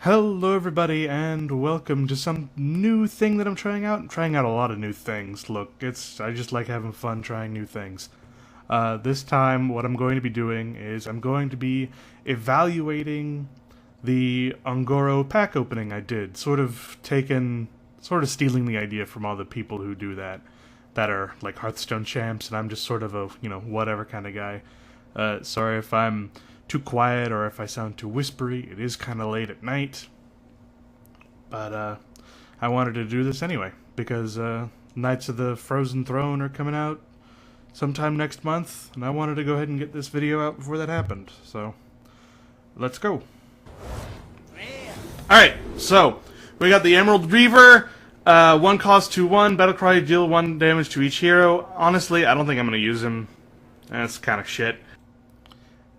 Hello everybody and welcome to some new thing that I'm trying out. I'm trying out a lot of new things. Look, I just like having fun trying new things. This time what I'm going to be doing is I'm going to be evaluating the Ungoro pack opening I did. Sort of stealing the idea from all the people who do that are like Hearthstone champs, and I'm just sort of a, whatever kind of guy. Sorry if I'm too quiet or if I sound too whispery. It is kind of late at night, but I wanted to do this anyway because Knights of the Frozen Throne are coming out sometime next month, and I wanted to go ahead and get this video out before that happened. So let's go. Alright, so we got the Emerald Reaver. One cost 2/1, Battlecry, deal 1 damage to each hero. Honestly, I don't think I'm going to use him. That's kind of shit.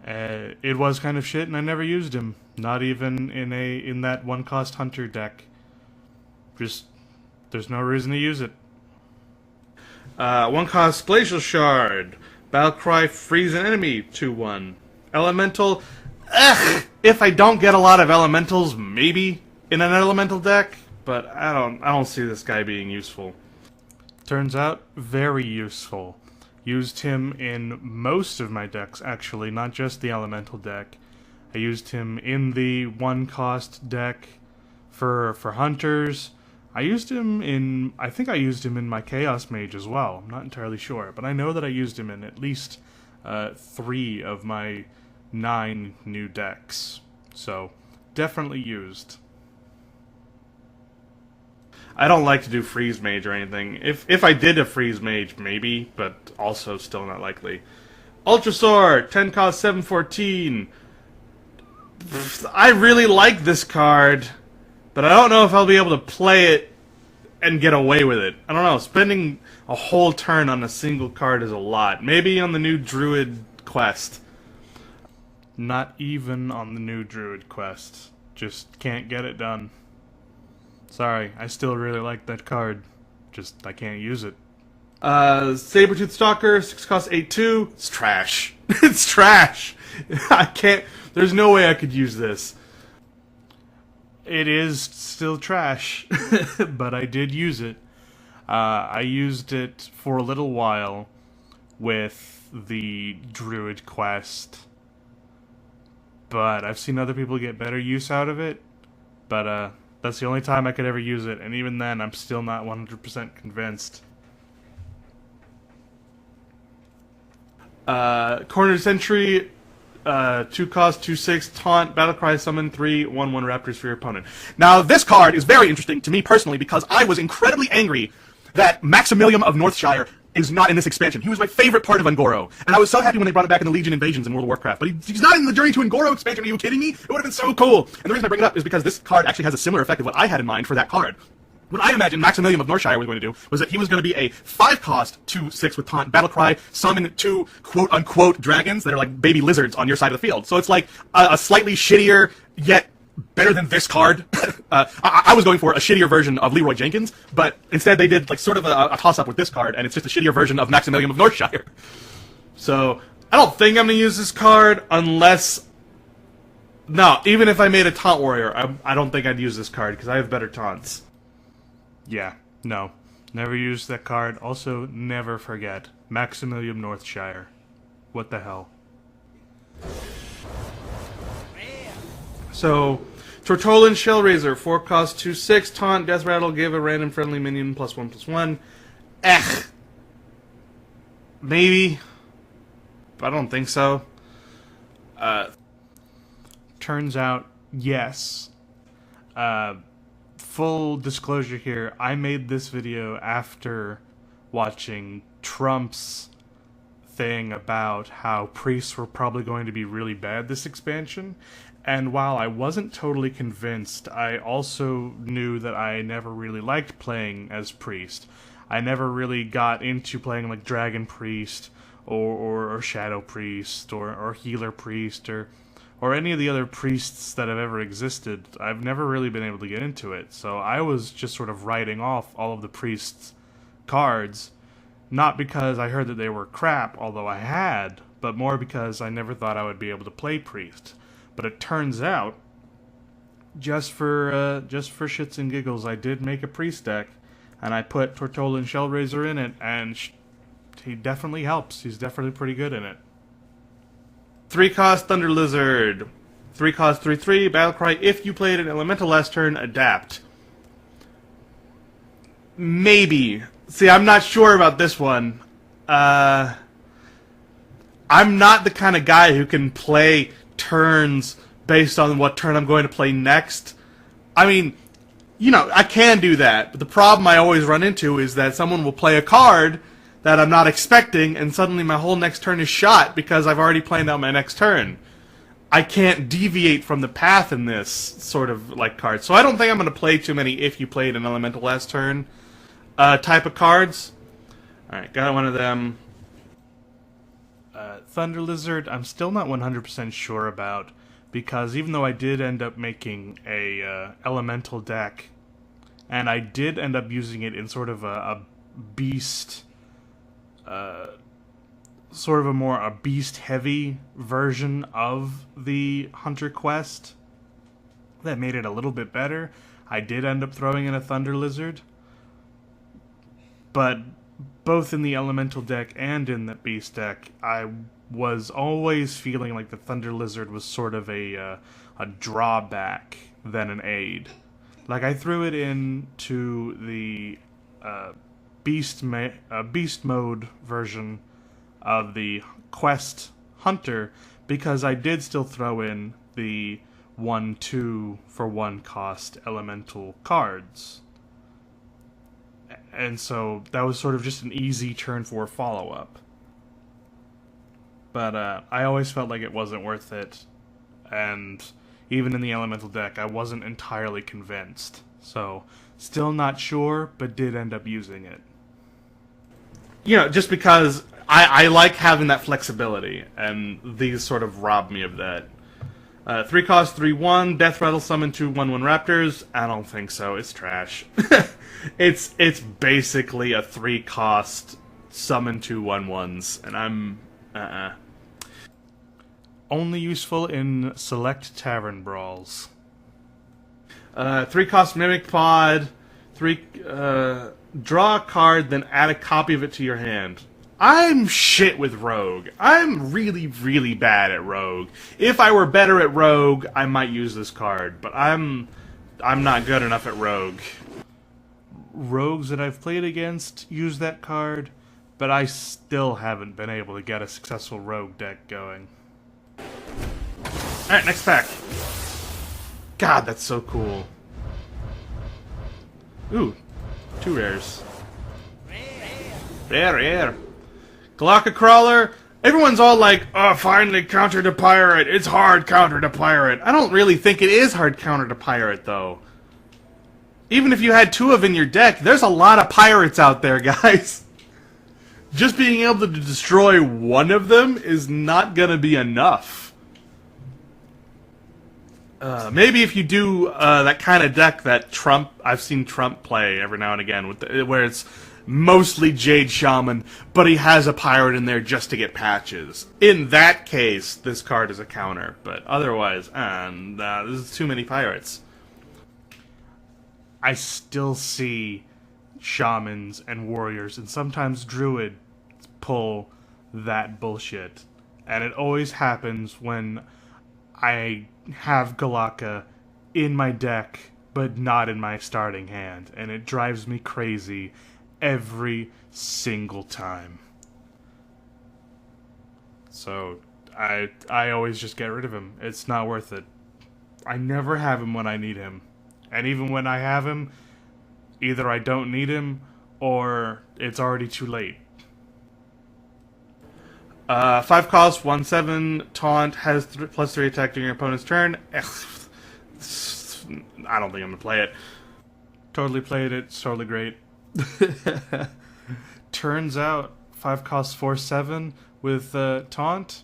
It was kind of shit, and I never used him. Not even in that one-cost Hunter deck. Just, there's no reason to use it. One-cost Glacial Shard. Battlecry, freeze an enemy, 2/1. Elemental, if I don't get a lot of elementals, maybe in an elemental deck, but I don't see this guy being useful. Turns out, very useful. Used him in most of my decks, actually, not just the elemental deck. I used him in the one-cost deck for hunters. I think I used him in my Chaos Mage as well. I'm not entirely sure, but I know that I used him in at least 3 of my 9 new decks. So, definitely used. I don't like to do Freeze Mage or anything. If I did a Freeze Mage, maybe, but also still not likely. Ultra Sword, 10 cost 714. I really like this card, but I don't know if I'll be able to play it and get away with it. I don't know, spending a whole turn on a single card is a lot. Maybe on the new Druid quest. Not even on the new Druid quest. Just can't get it done. Sorry, I still really like that card. Just, I can't use it. Sabertooth Stalker, 6 cost 8/2. It's trash. It's trash! I can't... There's no way I could use this. It is still trash, but I did use it. I used it for a little while with the Druid quest, but I've seen other people get better use out of it, but that's the only time I could ever use it, and even then I'm still not 100% convinced. Corner Sentry, 2 cost, 2/6, taunt, battlecry, summon 3, 1/1 raptors for your opponent. Now, this card is very interesting to me personally because I was incredibly angry that Maximilian of Northshire is not in this expansion. He was my favorite part of Ungoro, and I was so happy when they brought it back in the Legion Invasions in World of Warcraft, but he's not in the Journey to Ungoro expansion. Are you kidding me? It would have been so cool. And the reason I bring it up is because this card actually has a similar effect of what I had in mind for that card. What I imagined Maximilian of Northshire was going to do was that he was going to be a 5-cost 2/6 with taunt, battlecry, summon 2 quote-unquote dragons that are like baby lizards on your side of the field. So it's like a slightly shittier, yet better than this card. I was going for a shittier version of Leroy Jenkins, but instead they did like sort of a toss-up with this card, and it's just a shittier version of Maximilian of Northshire. So, I don't think I'm going to use this card unless... No, even if I made a Taunt Warrior, I don't think I'd use this card, because I have better taunts. Yeah, no. Never use that card. Also, never forget. Maximilian Northshire. What the hell? So, Tortolan Shellraiser, 4 cost 2/6, taunt, death rattle, give a random friendly minion +1/+1. Maybe. But I don't think so. Turns out, yes. Full disclosure here, I made this video after watching Trump's thing about how priests were probably going to be really bad this expansion, and while I wasn't totally convinced, I also knew that I never really liked playing as priest. I never really got into playing like Dragon Priest or Shadow Priest or Healer Priest or any of the other priests that have ever existed. I've never really been able to get into it, so I was just sort of writing off all of the priests' cards, not because I heard that they were crap, although I had, but more because I never thought I would be able to play priest. But it turns out just for shits and giggles, I did make a priest deck, and I put Tortola and Shellraiser in it, and he definitely helps. He's definitely pretty good in it. 3-cost Thunder Lizard. 3-cost 3/3 Battlecry. If you played an elemental last turn, adapt. Maybe. See, I'm not sure about this one. I'm not the kind of guy who can play turns based on what turn I'm going to play next. I mean, you know, I can do that, but the problem I always run into is that someone will play a card that I'm not expecting, and suddenly my whole next turn is shot because I've already planned out my next turn. I can't deviate from the path in this sort of like card. So I don't think I'm going to play too many if you played an elemental last turn type of cards. Alright, got one of them. Thunder Lizard, I'm still not 100% sure about, because even though I did end up making a elemental deck, and I did end up using it in sort of a beast, sort of a beast-heavy version of the Hunter quest that made it a little bit better. I did end up throwing in a Thunder Lizard, but both in the elemental deck and in the beast deck, I was always feeling like the Thunder Lizard was sort of a drawback than an aid. Like, I threw it into the beast mode version of the quest Hunter because I did still throw in the 1/2 for 1 cost elemental cards. And so that was sort of just an easy turn 4 follow-up. But I always felt like it wasn't worth it. And even in the elemental deck, I wasn't entirely convinced. So, still not sure, but did end up using it. You know, just because I like having that flexibility, and these sort of rob me of that. 3-cost 3/1, Death Rattle summon 2 1/1 Raptors. I don't think so. It's trash. It's basically a 3-cost summon 2 1/1s, and I'm only useful in select tavern brawls. 3-cost Mimic Pod. Draw a card, then add a copy of it to your hand. I'm shit with Rogue. I'm really, really bad at Rogue. If I were better at Rogue, I might use this card, but I'm not good enough at Rogue. Rogues that I've played against use that card, but I still haven't been able to get a successful Rogue deck going. Alright, next pack. God, that's so cool. Ooh, 2 rares. Rare. Galactica Crawler. Everyone's all like, oh, finally counter to pirate. It's hard counter to pirate. I don't really think it is hard counter to pirate, though. Even if you had 2 of in your deck, there's a lot of pirates out there, guys. Just being able to destroy one of them is not gonna be enough. Maybe if you do that kind of deck that I've seen Trump play every now and again, where it's mostly Jade Shaman, but he has a pirate in there just to get patches. In that case, this card is a counter, but otherwise, this is too many pirates. I still see shamans and warriors, and sometimes druids pull that bullshit. And it always happens when I have Galactica in my deck, but not in my starting hand. And it drives me crazy every single time. So, I always just get rid of him. It's not worth it. I never have him when I need him. And even when I have him, either I don't need him, or it's already too late. 5 cost, 1/7, taunt, has +3 attack during your opponent's turn. I don't think I'm gonna play it. Totally played it, it's totally great. Turns out, 5 cost 4/7 with taunt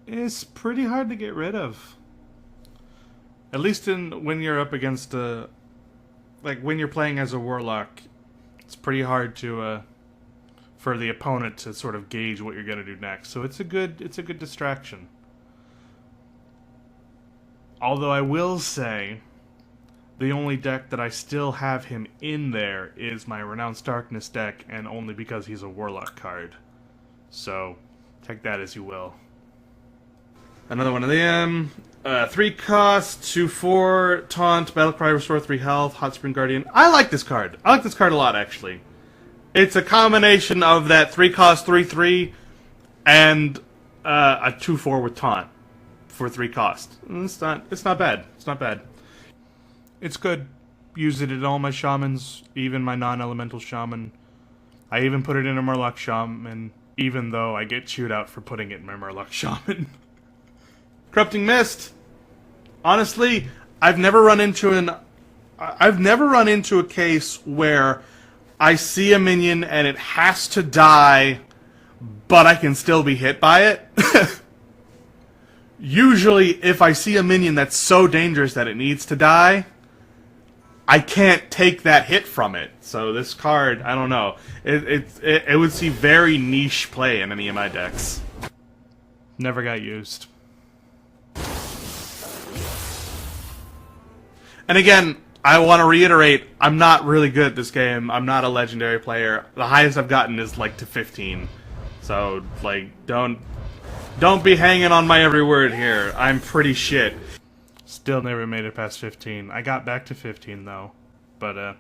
is pretty hard to get rid of. At least when you're up against when you're playing as a warlock, it's pretty hard to for the opponent to sort of gauge what you're gonna do next. So it's a good distraction. Although I will say, the only deck that I still have him in there is my Renounced Darkness deck, and only because he's a Warlock card. So, take that as you will. Another one of them. 3 cost, 2/4, Taunt, Battlecry, Restore 3 health, Hot Spring Guardian. I like this card. I like this card a lot, actually. It's a combination of that 3 cost, 3/3, and a 2/4 with Taunt for 3 cost. It's not bad. It's not bad. It's good. Use it in all my shamans, even my non-elemental shaman. I even put it in a Murloc shaman, even though I get chewed out for putting it in my Murloc shaman. Corrupting Mist. Honestly, I've never run into a case where I see a minion and it has to die, but I can still be hit by it. Usually, if I see a minion that's so dangerous that it needs to die, I can't take that hit from it. So this card, I don't know. It would see very niche play in any of my decks. Never got used. And again, I want to reiterate, I'm not really good at this game. I'm not a legendary player. The highest I've gotten is like to 15. So, like, don't be hanging on my every word here. I'm pretty shit. Still never made it past 15. I got back to 15 though, but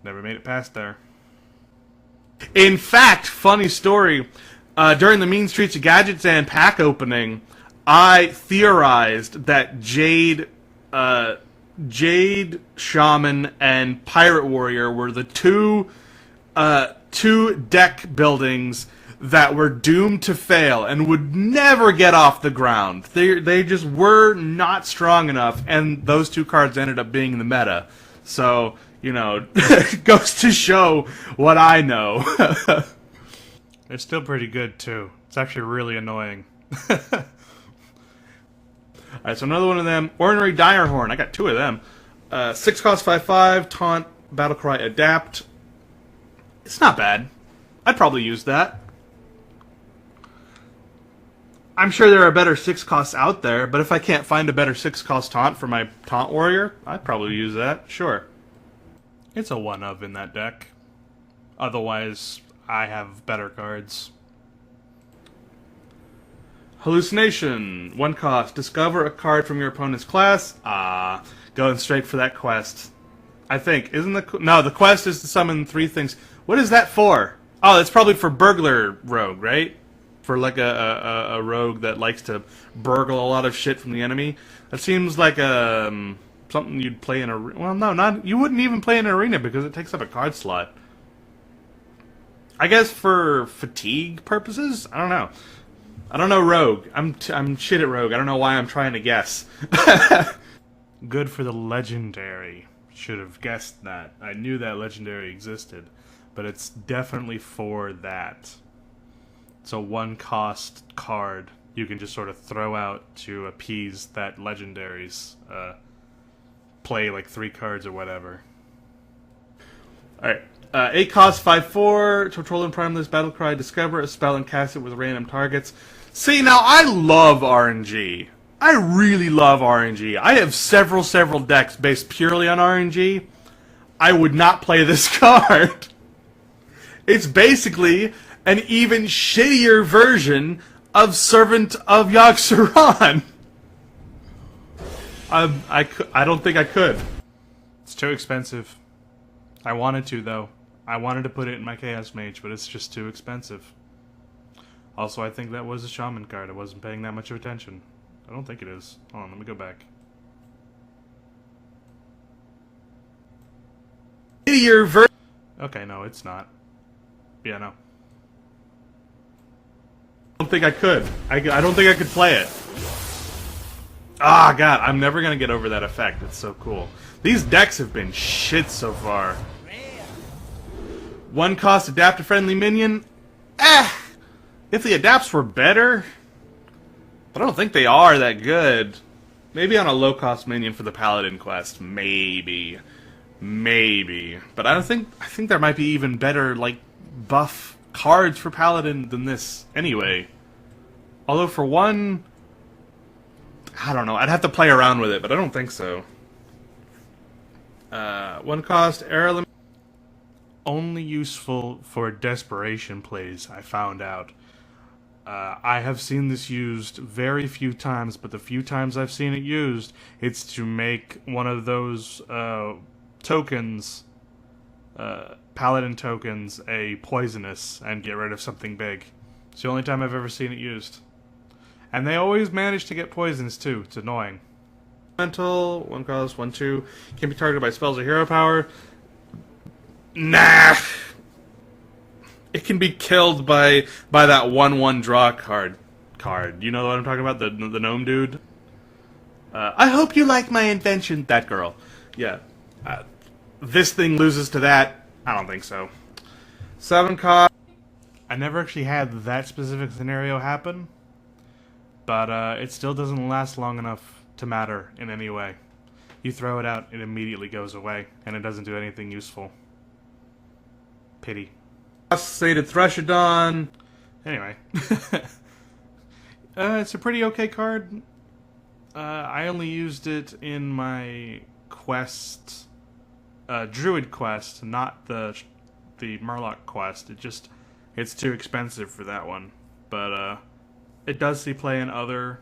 never made it past there. In fact, funny story, during the Mean Streets of Gadgetzan pack opening, I theorized that Jade Shaman and Pirate Warrior were the two deck buildings that were doomed to fail and would never get off the ground. They just were not strong enough, and those 2 cards ended up being in the meta. So, you know, goes to show what I know. They're still pretty good, too. It's actually really annoying. Alright, so another one of them. Ordinary Direhorn. I got 2 of them. 6 cost, 5/5, Taunt, Battlecry, Adapt. It's not bad. I'd probably use that. I'm sure there are better 6 costs out there, but if I can't find a better 6 cost Taunt for my Taunt Warrior, I'd probably use that, sure. It's a 1-of in that deck. Otherwise, I have better cards. Hallucination. 1 cost. Discover a card from your opponent's class. Going straight for that quest. I think. No, the quest is to summon 3 things. What is that for? Oh, that's probably for Burglar Rogue, right? For like a rogue that likes to burgle a lot of shit from the enemy. That seems like something you'd play in a... Well, no, you wouldn't even play in an arena because it takes up a card slot. I guess for fatigue purposes? I don't know. I don't know Rogue. I'm shit at Rogue. I don't know why I'm trying to guess. Good for the Legendary. Should have guessed that. I knew that Legendary existed. But it's definitely for that. It's a 1 cost card you can just sort of throw out to appease that Legendary's play like 3 cards or whatever. Alright. 8 cost, 5/4, Control and Prime this Battlecry, discover a spell and cast it with random targets. See, now I love RNG. I really love RNG. I have several decks based purely on RNG. I would not play this card. It's basically an even shittier version of Servant of Yogg-Saron. I don't think I could. It's too expensive. I wanted to, though. I wanted to put it in my Chaos Mage, but it's just too expensive. Also, I think that was a Shaman card. I wasn't paying that much of attention. I don't think it is. Hold on, let me go back. Okay, no, it's not. Yeah, no. I don't think I could. I don't think I could play it. Ah, God, I'm never gonna get over that effect. It's so cool. These decks have been shit so far. 1 cost, adapt a friendly minion. If the adapts were better, but I don't think they are that good. Maybe on a low cost minion for the Paladin quest, maybe, but I think there might be even better like buff cards for Paladin than this anyway. Although for 1, I don't know. I'd have to play around with it, but I don't think so. One cost, air element. Only useful for desperation plays, I found out. I have seen this used very few times, but the few times I've seen it used, it's to make one of those tokens, paladin tokens, a poisonous and get rid of something big. It's the only time I've ever seen it used. And they always manage to get poisons too. It's annoying. Elemental, 1 cost, 1/2. Can be targeted by spells or hero power. Nah! It can be killed by that 1/1 draw card. You know what I'm talking about? The gnome dude? I hope you like my invention. That girl. Yeah. This thing loses to that? I don't think so. 7 cost. I never actually had that specific scenario happen, but it still doesn't last long enough to matter in any way. You throw it out, it immediately goes away, and it doesn't do anything useful. Pity. Sated Threshodon. Anyway. It's a pretty okay card. I only used it in my quest, Druid quest, not the Murloc quest. It's too expensive for that one. But it does see play in other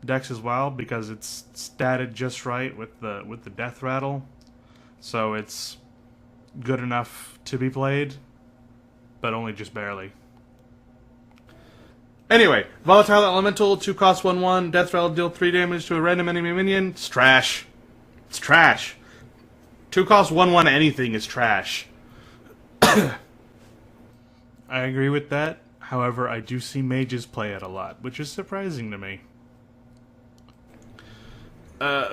decks as well because it's statted just right with the death rattle. So it's good enough to be played, but only just barely. Anyway, Volatile Elemental, 2 cost, 1/1, Death Rattle, deal 3 damage to a random enemy minion. It's trash. It's trash. 2 cost, 1/1 anything is trash. I agree with that. However, I do see mages play it a lot, which is surprising to me.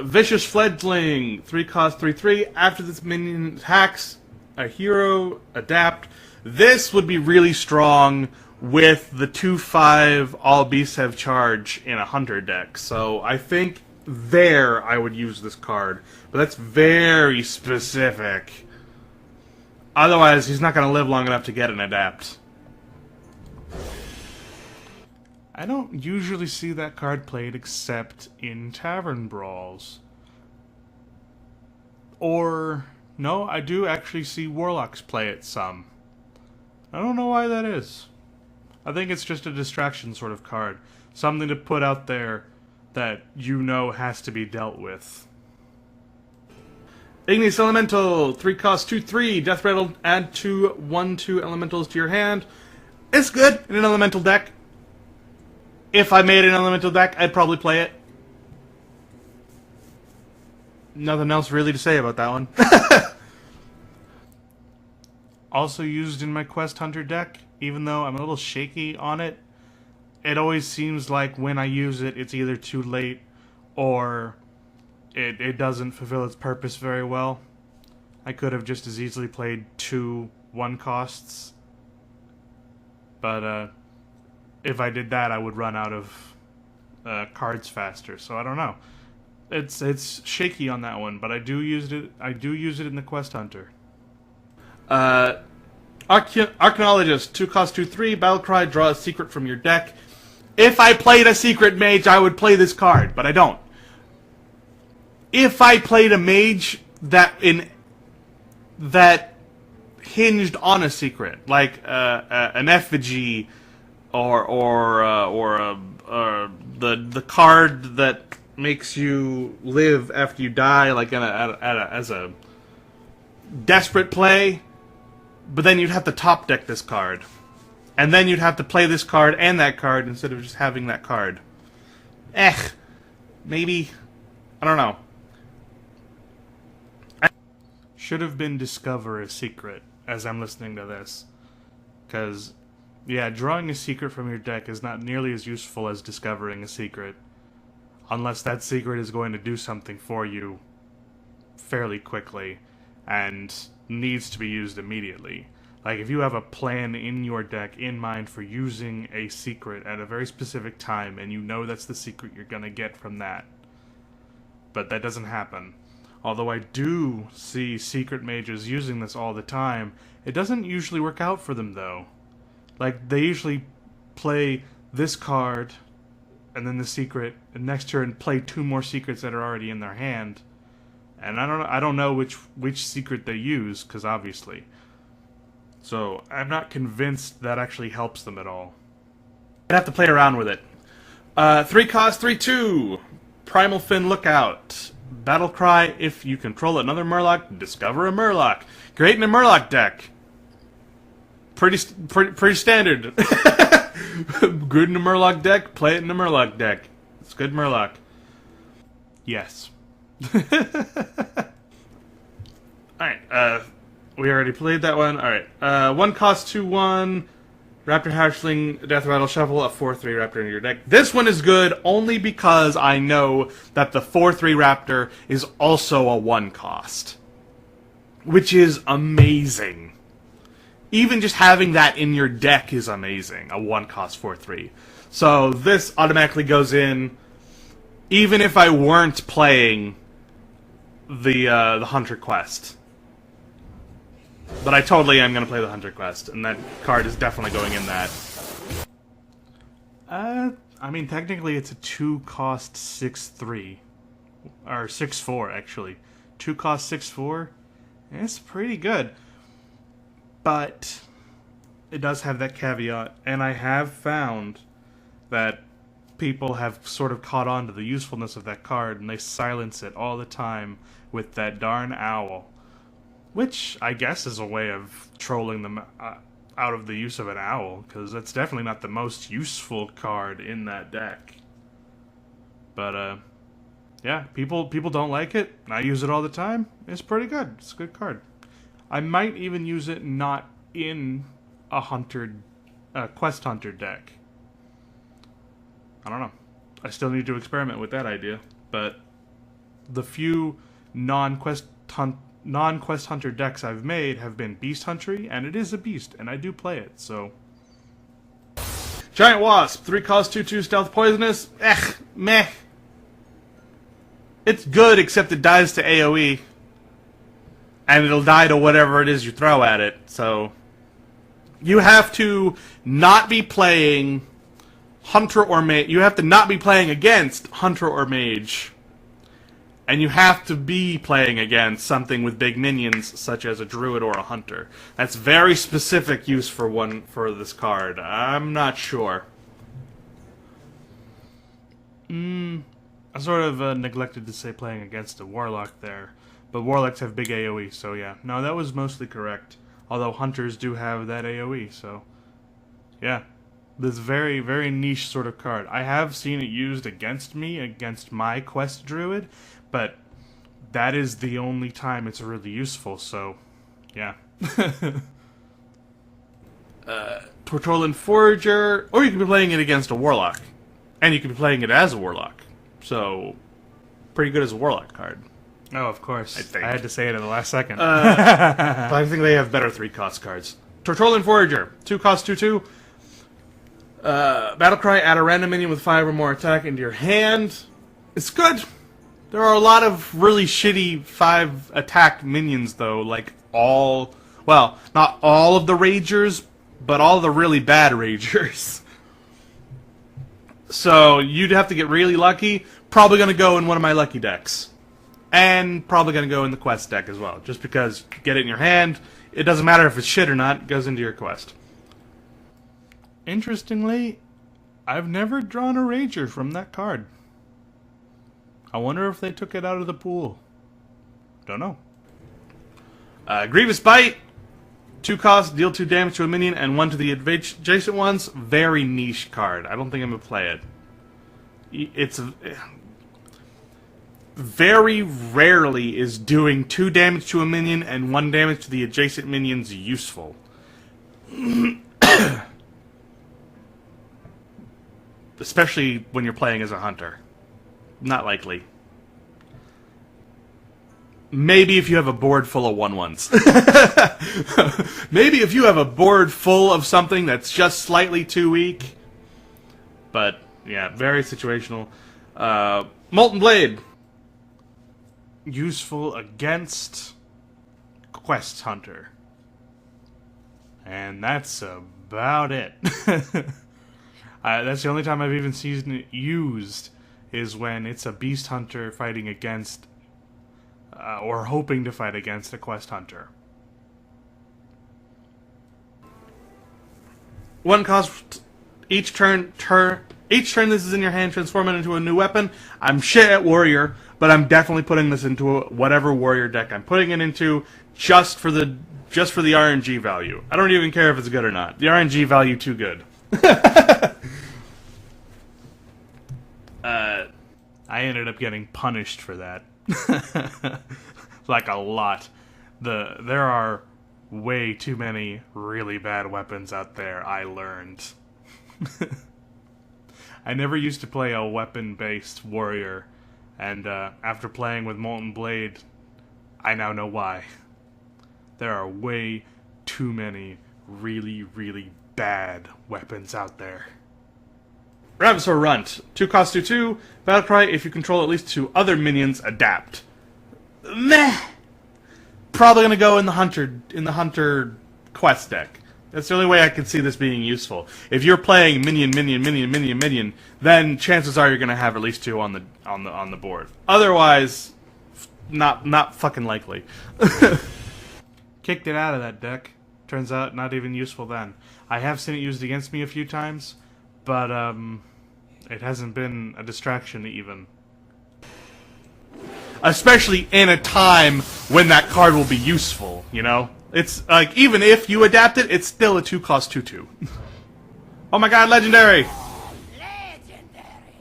Vicious Fledgling, 3 cost, 3/3. After this minion attacks a hero, adapt. This would be really strong with the 2/5 all beasts have charge in a hunter deck. So I think there I would use this card. But that's very specific. Otherwise, he's not going to live long enough to get an adapt. I don't usually see that card played except in tavern brawls. Or, no, I do actually see warlocks play it some. I don't know why that is. I think it's just a distraction sort of card. Something to put out there that you know has to be dealt with. Igneous Elemental, 3 cost, 2/3. Death Rattle, add 2 1/2 elementals to your hand. It's good in an elemental deck. If I made an elemental deck, I'd probably play it. Nothing else really to say about that one. Also used in my Quest Hunter deck, even though I'm a little shaky on it. It always seems like when I use it, it's either too late or it doesn't fulfill its purpose very well. I could have just as easily played 2 1 costs. But if I did that, I would run out of cards faster. So I don't know. It's shaky on that one, but I do use it. I do use it in the Quest Hunter. Archaeologist, 2 cost, 2/3. Battlecry, draw a secret from your deck. If I played a secret mage, I would play this card, but I don't. If I played a mage that hinged on a secret, like an effigy, or the card that makes you live after you die, like as a desperate play, but then you'd have to top deck this card, and then you'd have to play this card and that card instead of just having that card. Maybe, I don't know. Should have been discover a secret as I'm listening to this, because yeah, drawing a secret from your deck is not nearly as useful as discovering a secret, unless that secret is going to do something for you fairly quickly and needs to be used immediately. Like if you have a plan in your deck in mind for using a secret at a very specific time and you know that's the secret you're going to get from that, but that doesn't happen. Although I do see secret mages using this all the time, it doesn't usually work out for them though. Like they usually play this card and then the secret, and next turn play 2 more secrets that are already in their hand. And I don't know which secret they use, because obviously. So I'm not convinced that actually helps them at all. I'd have to play around with it. 3 cost, 3/2. Primal Fin Lookout. Battle Cry, if you control another Murloc, discover a Murloc. Create in a Murloc deck. Pretty standard. Good in a Murloc deck, play it in a Murloc deck. It's good Murloc. Yes. Alright, we already played that one. Alright, 1 cost, 2/1. Raptor Hatchling, Death Rattle Shuffle, a 4/3 Raptor in your deck. This one is good only because I know that the 4/3 Raptor is also a 1 cost. Which is amazing. Even just having that in your deck is amazing. A 1 cost 4/3. So this automatically goes in, even if I weren't playing the Hunter Quest. But I totally am going to play the Hunter Quest, and that card is definitely going in that. I mean, technically it's a 2 cost 6/3. Or 6/4, actually. 2 cost 6/4? It's pretty good. But it does have that caveat, and I have found that people have sort of caught on to the usefulness of that card, and they silence it all the time with that darn owl. Which, I guess, is a way of trolling them out of the use of an owl, because that's definitely not the most useful card in that deck. But, yeah, people don't like it. I use it all the time. It's pretty good. It's a good card. I might even use it not in a Quest Hunter deck. I don't know. I still need to experiment with that idea. But the few non-Quest Hunter decks I've made have been Beast Huntery, and it is a beast, and I do play it, so. Giant Wasp, 3 cost 2/2 Stealth Poisonous. Meh. It's good, except it dies to AoE. And it'll die to whatever it is you throw at it, so. You have to not be playing Hunter or Mage. You have to not be playing against Hunter or Mage. And you have to be playing against something with big minions, such as a Druid or a Hunter. That's very specific use for this card. I'm not sure. I sort of neglected to say playing against a Warlock there. But Warlocks have big AoE, so yeah. No, that was mostly correct. Although Hunters do have that AoE, so. Yeah. This very, very niche sort of card. I have seen it used against me, against my Quest Druid, but that is the only time it's really useful, so, yeah. Tortollan Forager, or you could be playing it against a Warlock. And you could be playing it as a Warlock. So, pretty good as a Warlock card. Oh, of course. I had to say it in the last second. But I think they have better 3 cost cards. Tortollan Forager, 2 cost 2/2. Battlecry, add a random minion with 5 or more attack into your hand. It's good. There are a lot of really shitty 5 attack minions, though. Like well, not all of the Ragers, but all the really bad Ragers. So you'd have to get really lucky. Probably going to go in one of my lucky decks. And probably going to go in the Quest deck as well. Just because you get it in your hand, it doesn't matter if it's shit or not, it goes into your Quest. Interestingly, I've never drawn a Rager from that card. I wonder if they took it out of the pool. Don't know. Grievous Bite. 2 costs, deal 2 damage to a minion and 1 to the adjacent ones. Very niche card. I don't think I'm going to play it. It's very rarely is doing 2 damage to a minion and 1 damage to the adjacent minions useful. Especially when you're playing as a Hunter. Not likely. Maybe if you have a board full of 1/1s. Maybe if you have a board full of something that's just slightly too weak. But, yeah, very situational. Molten Blade. Useful against Quest Hunter. And that's about it. That's the only time I've even seen it used, is when it's a beast hunter fighting against, or hoping to fight against a quest hunter. One cost each turn. Each turn this is in your hand, transform it into a new weapon. I'm shit at warrior, but I'm definitely putting this into whatever warrior deck I'm putting it into, just for the RNG value. I don't even care if it's good or not. The RNG value too good. I ended up getting punished for that. Like a lot. There are way too many really bad weapons out there, I learned. I never used to play a weapon-based warrior, and after playing with Molten Blade, I now know why. There are way too many really, really bad weapons out there. Ravasaur Runt. 2 cost 2/2. Battlecry, if you control at least 2 other minions, adapt. Meh! Probably gonna go in the Hunter quest deck. That's the only way I can see this being useful. If you're playing minion, then chances are you're gonna have at least 2 on the board. Otherwise, not fucking likely. Kicked it out of that deck. Turns out not even useful then. I have seen it used against me a few times, but it hasn't been a distraction even. Especially in a time when that card will be useful, you know? It's like, even if you adapt it, it's still a 2 cost 2/2. Oh my god, legendary!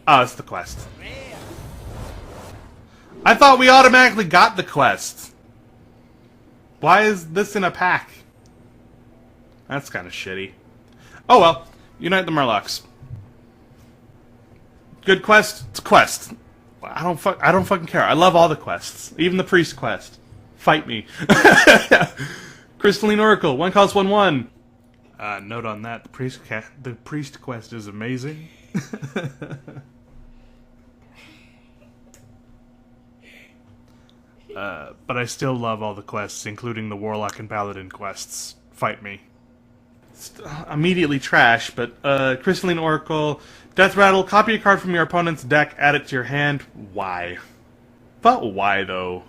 Oh, it's the quest. I thought we automatically got the quest. Why is this in a pack? That's kind of shitty. Oh well, unite the Murlocs. Good quest. It's a quest. I don't fucking care. I love all the quests, even the priest quest. Fight me. Crystalline Oracle. 1 cost 1/1. Note on that: the priest quest is amazing. But I still love all the quests, including the Warlock and Paladin quests. Fight me. It's immediately trash, but Crystalline Oracle, Death Rattle, copy a card from your opponent's deck, add it to your hand. Why? But why, though?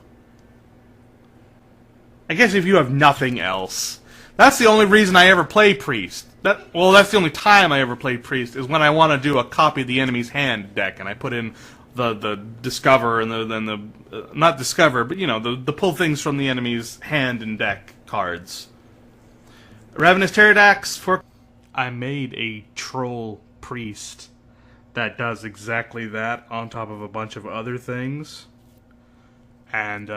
I guess if you have nothing else. That's the only reason I ever play Priest. Well, that's the only time I ever play Priest, is when I want to do a copy of the enemy's hand deck, and I put in the Discover and the not Discover, but you know, the pull things from the enemy's hand and deck cards. Ravenous Pterodax for... I made a troll priest that does exactly that on top of a bunch of other things. And,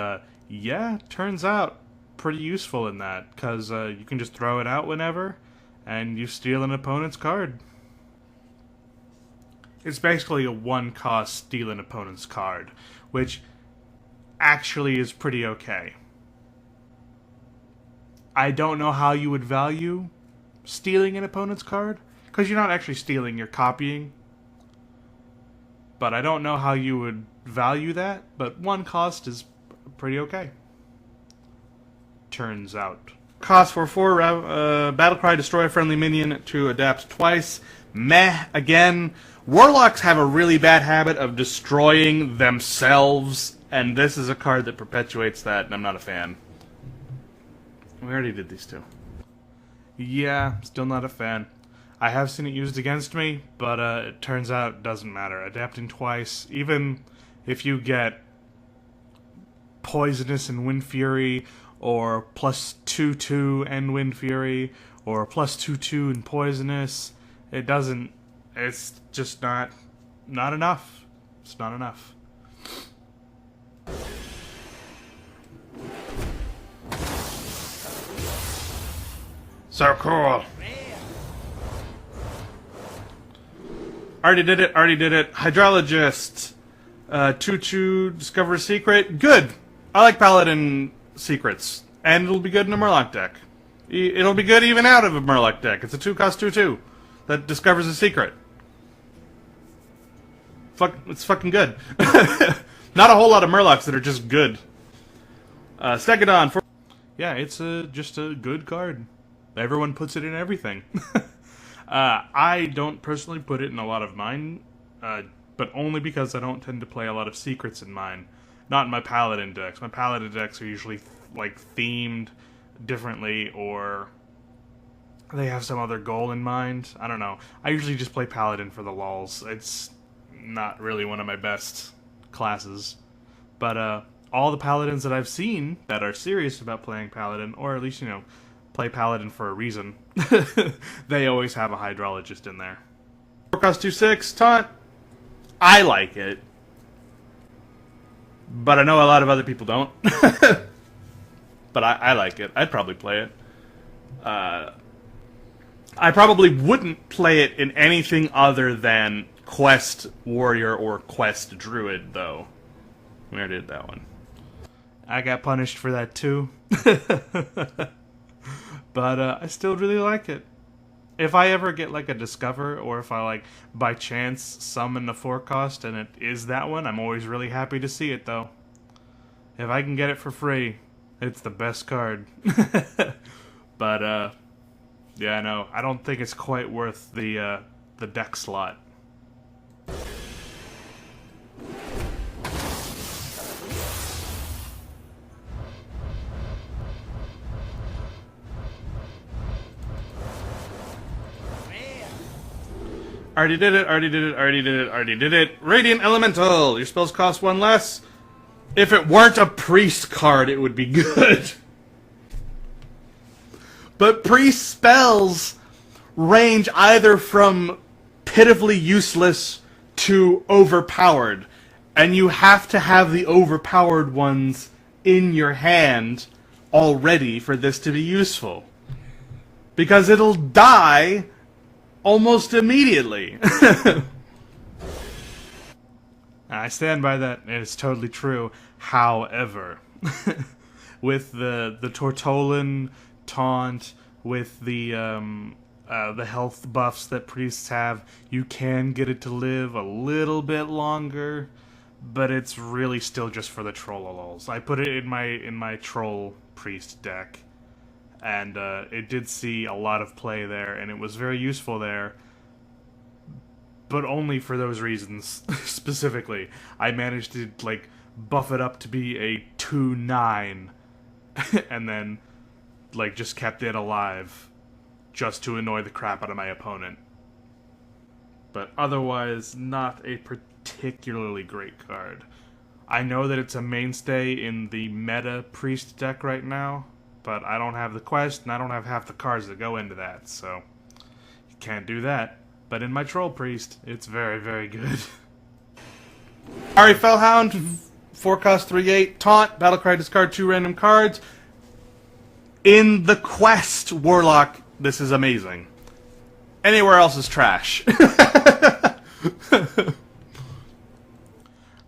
yeah, turns out pretty useful in that, because you can just throw it out whenever, and you steal an opponent's card. It's basically a 1 cost steal an opponent's card, which actually is pretty okay. I don't know how you would value stealing an opponent's card, because you're not actually stealing, you're copying. But I don't know how you would value that, but 1 cost is pretty okay. Turns out. Cost for 4, Battlecry, destroy a friendly minion to adapt twice. Meh, again. Warlocks have a really bad habit of destroying themselves, and this is a card that perpetuates that, and I'm not a fan. We already did these 2. Yeah, still not a fan. I have seen it used against me, but it turns out it doesn't matter. Adapting twice, even if you get Poisonous and Wind Fury, or +2/2 and Wind Fury, or +2/2 and Poisonous, it doesn't... It's just not enough. It's not enough. So cool. Already did it. Hydrologist. 2/2, discover a secret. Good. I like Paladin secrets. And it'll be good in a Murloc deck. It'll be good even out of a Murloc deck. It's a 2 cost 2/2 that discovers a secret. It's fucking good. Not a whole lot of Murlocs that are just good. Stegodon. Yeah, it's just a good card. Everyone puts it in everything. I don't personally put it in a lot of mine, but only because I don't tend to play a lot of secrets in mine. Not in my paladin decks. My paladin decks are usually like themed differently, or they have some other goal in mind. I don't know. I usually just play paladin for the lulz. It's not really one of my best classes, but all the paladins that I've seen that are serious about playing paladin, or at least play paladin for a reason, they always have a hydrologist in there. 4 cost 2/6 taunt. I like it, but I know a lot of other people don't. But I like it. I'd probably play it. I probably wouldn't play it in anything other than Quest Warrior or Quest Druid, though. We already did that one. I got punished for that too. But I still really like it. If I ever get like a Discover, or if I like by chance summon a 4 cost and it is that one, I'm always really happy to see it though. If I can get it for free, it's the best card. But yeah, no, I don't think it's quite worth the deck slot. Already did it, already did it, already did it, already did it. Radiant Elemental! Your spells cost 1 less. If it weren't a priest card, it would be good. But priest spells range either from pitifully useless to overpowered. And you have to have the overpowered ones in your hand already for this to be useful. Because it'll die almost immediately. I stand by that, and it's totally true. However, with the Tortolan taunt, with the health buffs that priests have, you can get it to live a little bit longer, but it's really still just for the troll lulz. I put it in my troll priest deck, and it did see a lot of play there, and it was very useful there, but only for those reasons. Specifically, I managed to like buff it up to be a 2/9 and then like just kept it alive just to annoy the crap out of my opponent. But otherwise, not a particularly great card. I know that it's a mainstay in the meta priest deck right now, but I don't have the quest, and I don't have half the cards that go into that, so you can't do that. But in my troll priest, it's very, very good. Ari Fellhound, 4 cost 3/8, taunt, battlecry, discard 2 random cards. In the quest warlock, this is amazing. Anywhere else is trash.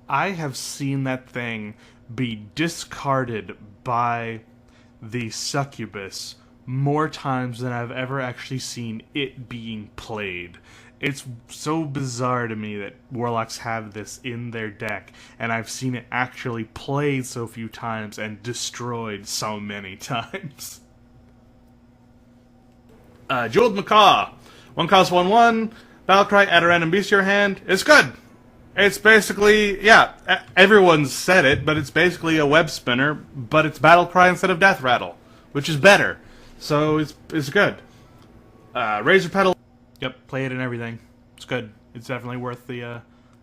I have seen that thing be discarded by the succubus more times than I've ever actually seen it being played. It's so bizarre to me that warlocks have this in their deck, and I've seen it actually played so few times and destroyed so many times. Jeweled Macaw. 1 cost 1/1, battlecry, add a random beast to your hand. It's good! It's basically, yeah, everyone's said it, but it's basically a web spinner, but it's battlecry instead of death rattle, which is better. So it's good. Razor Petal. Yep, play it and everything. It's good. It's definitely worth the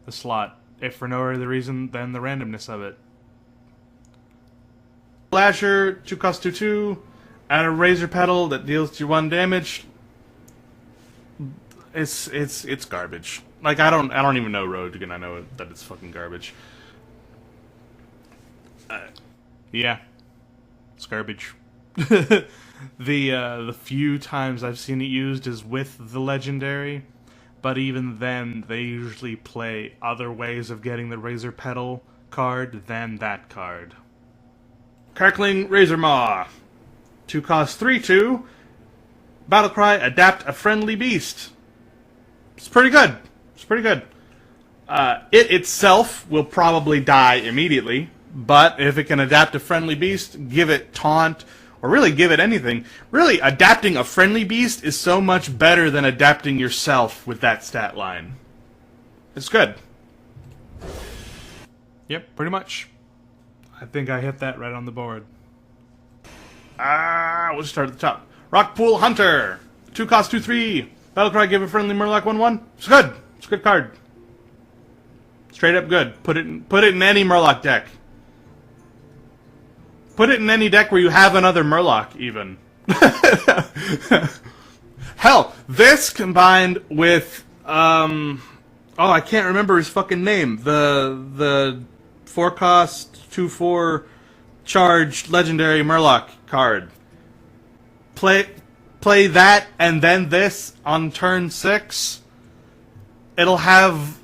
slot, if for no other reason than the randomness of it. Lasher, 2 cost 2/2. Add a Razor Petal that deals you 1 damage. It's garbage. Like I don't even know Rogue, and I know that it's fucking garbage. Yeah, it's garbage. The few times I've seen it used is with the legendary, but even then they usually play other ways of getting the Razor Petal card than that card. Crackling Razor Maw, 2 cost 3/2. Battlecry, adapt a friendly beast. It's pretty good. It's pretty good. It itself will probably die immediately, but if it can adapt a friendly beast, give it taunt, or really give it anything. Really, adapting a friendly beast is so much better than adapting yourself with that stat line. It's good. Yep, pretty much. I think I hit that right on the board. We'll start at the top. Rockpool Hunter. 2 cost 2/3. Battlecry, give a friendly Murloc 1/1. It's good. It's a good card. Straight up good. Put it in any Murloc deck. Put it in any deck where you have another Murloc, even. Hell, this combined with I can't remember his fucking name. The 4 cost 2/4 charged legendary Murloc card. Play that and then this on turn 6. It'll have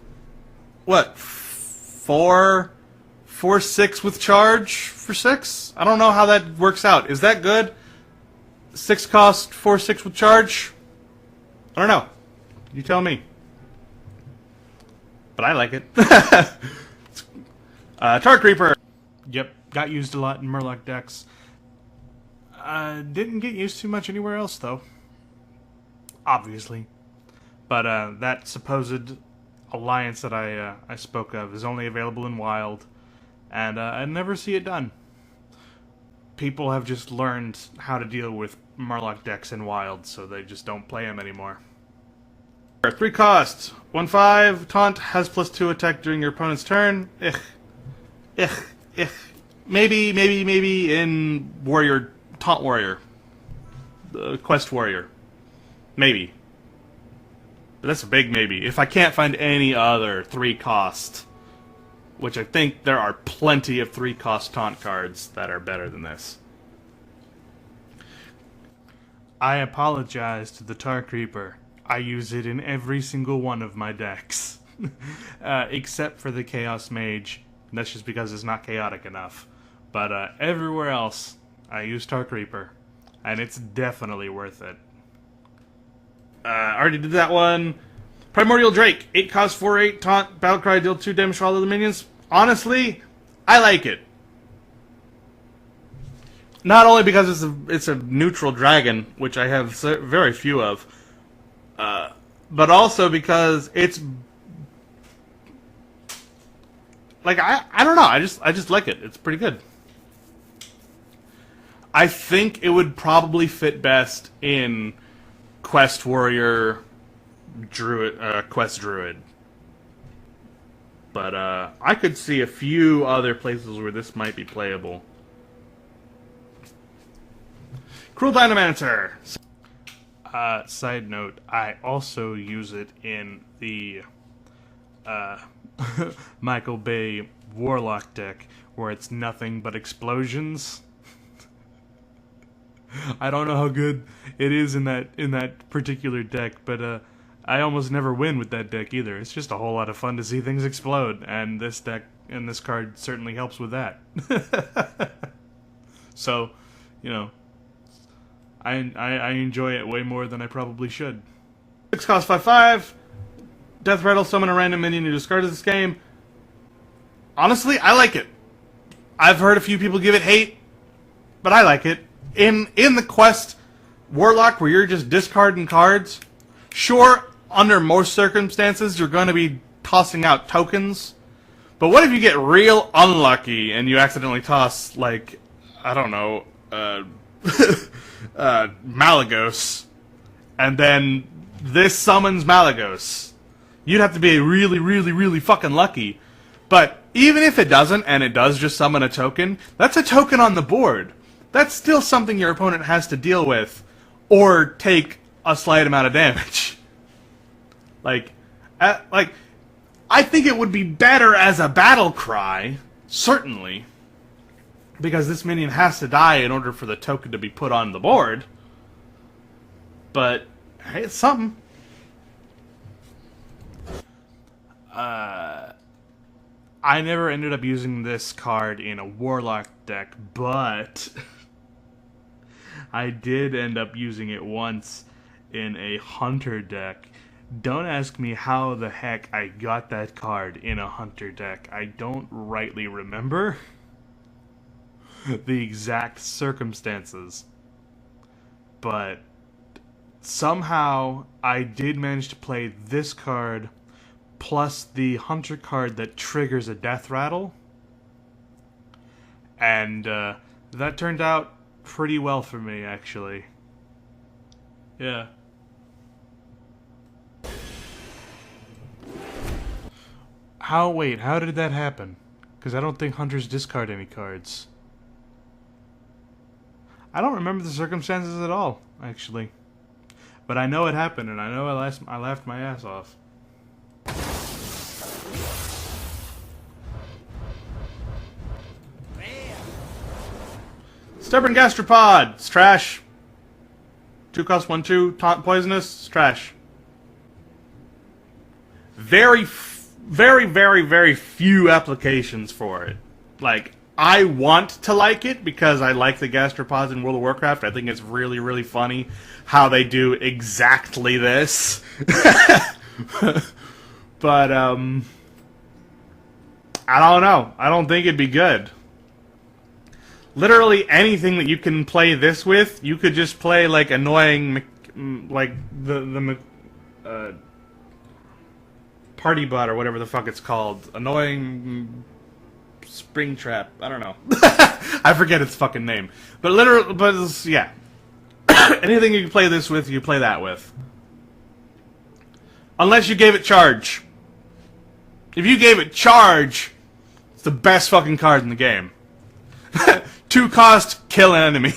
what, 4/6 with charge for 6? I don't know how that works out. Is that good? 6 cost 4/6 with charge? I don't know. You tell me. But I like it. Tar Creeper. Yep, got used a lot in Murloc decks. Didn't get used too much anywhere else, though. Obviously. But that supposed alliance that I spoke of is only available in Wild, and I never see it done. People have just learned how to deal with Murloc decks in Wild, so they just don't play them anymore. 3 cost, 1/5, taunt, has +2 attack during your opponent's turn. Maybe in Warrior, Taunt Warrior. Quest Warrior. Maybe. But that's a big maybe. If I can't find any other 3 cost, which I think there are plenty of 3 cost taunt cards that are better than this. I apologize to the Tar Creeper. I use it in every single one of my decks. Except for the Chaos Mage. That's just because it's not chaotic enough. But everywhere else, I use Tar Creeper. And it's definitely worth it. Already did that one. Primordial Drake. 8 cost 4/8. Taunt. Battlecry. Deal 2 damage to all other minions. Honestly, I like it. Not only because it's a neutral dragon, which I have very few of, but also because it's like I don't know. I just like it. It's pretty good. I think it would probably fit best in Quest Warrior, Druid, Quest Druid. But I could see a few other places where this might be playable. Cruel Dynamancer. Side note, I also use it in the Michael Bay Warlock deck, where it's nothing but explosions. I don't know how good it is in that particular deck, but I almost never win with that deck either. It's just a whole lot of fun to see things explode, and this deck and this card certainly helps with that. So, you know, I enjoy it way more than I probably should. 6 cost 5/5. Death Rattle, summon a random minion you discard this game. Honestly, I like it. I've heard a few people give it hate, but I like it. In the Quest Warlock, where you're just discarding cards, sure, under most circumstances, you're going to be tossing out tokens. But what if you get real unlucky and you accidentally toss, like, I don't know, Malagos, and then this summons Malagos? You'd have to be really, really, really fucking lucky. But even if it doesn't, and it does just summon a token, that's a token on the board. That's still something your opponent has to deal with, or take a slight amount of damage. Like, I think it would be better as a battle cry, certainly, because this minion has to die in order for the token to be put on the board. But hey, it's something. I never ended up using this card in a Warlock deck, but I did end up using it once in a Hunter deck. Don't ask me how the heck I got that card in a Hunter deck. I don't rightly remember. the exact circumstances. But somehow I did manage to play this card plus the hunter card that triggers a death rattle. And that turned out pretty well for me, actually. Yeah. How did that happen? Because I don't think hunters discard any cards. I don't remember the circumstances at all, actually. But I know it happened, and I know I laughed my ass off. Stubborn Gastropod! It's trash. 2 cost 1/2, taunt poisonous, it's trash. Very, very few applications for it. Like, I want to like it because I like the gastropods in World of Warcraft. I think it's really, really funny how they do exactly this. But, I don't know. I don't think it'd be good. Literally anything that you can play this with, you could just play, like, annoying, like, the party bot or whatever the fuck it's called. Annoying spring trap. I don't know. I forget its fucking name. But literally, yeah. Anything you can play this with, you play that with. Unless you gave it charge. If you gave it charge, it's the best fucking card in the game. 2 cost, kill an enemy.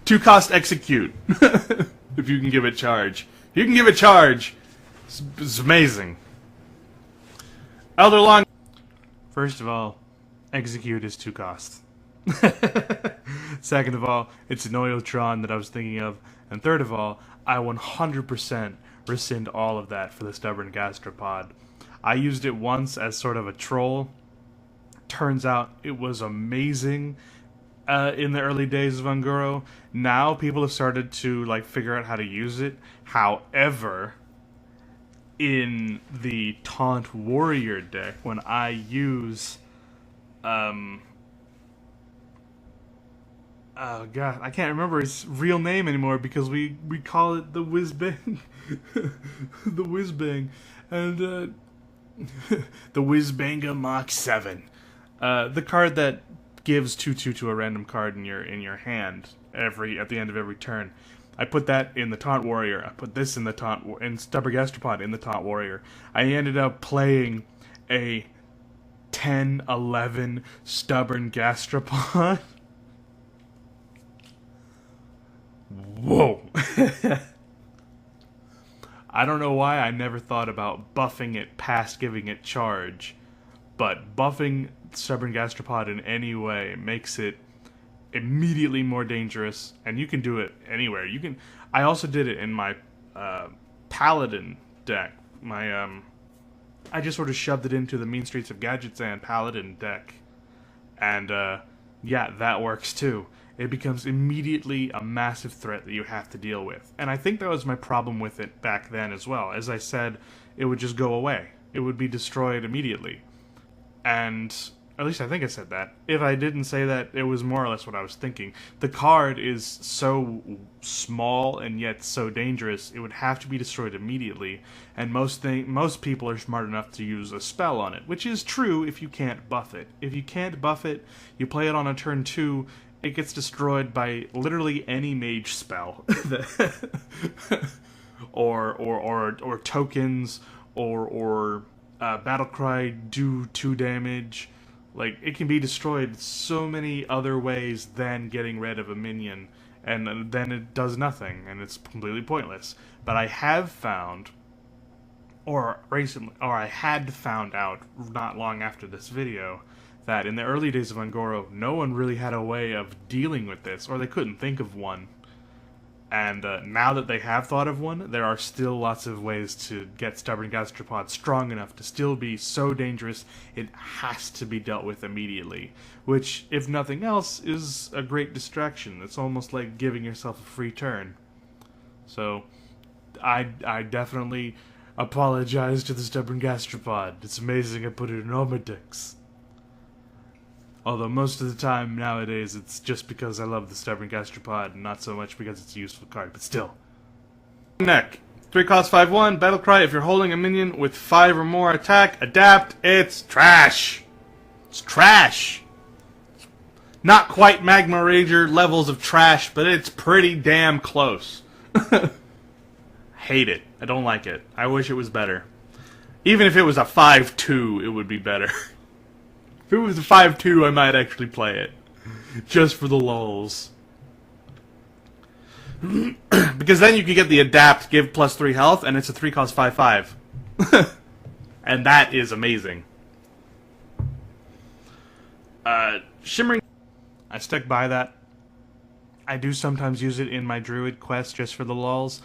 2 cost, execute. If you can give it charge. If you can give it charge, it's amazing. Elder Long. First of all, execute is 2 cost. Second of all, it's an Oiltron that I was thinking of. And third of all, I 100% rescind all of that for the Stubborn Gastropod. I used it once as sort of a troll. Turns out it was amazing in the early days of Ungoro. Now people have started to like figure out how to use it. However, in the Taunt Warrior deck, when I use oh god, I can't remember its real name anymore because we call it the Whizbang. The Whizbang. And the Whizbanga Mach 7. The card that gives 2/2 to a random card in your hand at the end of every turn. I put that in the Taunt Warrior. I put this in the Stubborn Gastropod in the Taunt Warrior. I ended up playing a 10/11 Stubborn Gastropod. Whoa. I don't know why I never thought about buffing it past giving it charge, but buffing Stubborn Gastropod in any way makes it immediately more dangerous, and you can do it anywhere. I also did it in my Paladin deck. I just sort of shoved it into the Mean Streets of Gadgetzan Paladin deck, and yeah, that works too. It becomes immediately a massive threat that you have to deal with. And I think that was my problem with it back then as well. As I said, it would just go away. It would be destroyed immediately. And, at least I think I said that. If I didn't say that, it was more or less what I was thinking. The card is so small and yet so dangerous, it would have to be destroyed immediately. And most people are smart enough to use a spell on it, which is true if you can't buff it. If you can't buff it, you play it on a turn 2, it gets destroyed by literally any mage spell, or tokens, or Battlecry do 2 damage. Like, it can be destroyed so many other ways than getting rid of a minion, and then it does nothing, and it's completely pointless. But I have found, or I had found out not long after this video, that in the early days of Ungoro, no one really had a way of dealing with this, or they couldn't think of one. And now that they have thought of one, there are still lots of ways to get Stubborn Gastropod strong enough to still be so dangerous it has to be dealt with immediately. Which, if nothing else, is a great distraction. It's almost like giving yourself a free turn. So, I definitely apologize to the Stubborn Gastropod. It's amazing I put it in all my decks. Although most of the time nowadays it's just because I love the Stubborn Gastropod and not so much because it's a useful card, but still. Neck. 3 cost 5/1, Battle Cry. If you're holding a minion with 5 or more attack, adapt. It's trash. It's trash. Not quite Magma Rager levels of trash, but it's pretty damn close. Hate it. I don't like it. I wish it was better. Even if it was a 5/2, it would be better. If it was a 5/2, I might actually play it. Just for the lulz. Because then you can get the adapt, give +3 health, and it's a 3 cost 5/5. And that is amazing. Shimmering. I stick by that. I do sometimes use it in my druid quest just for the lulz.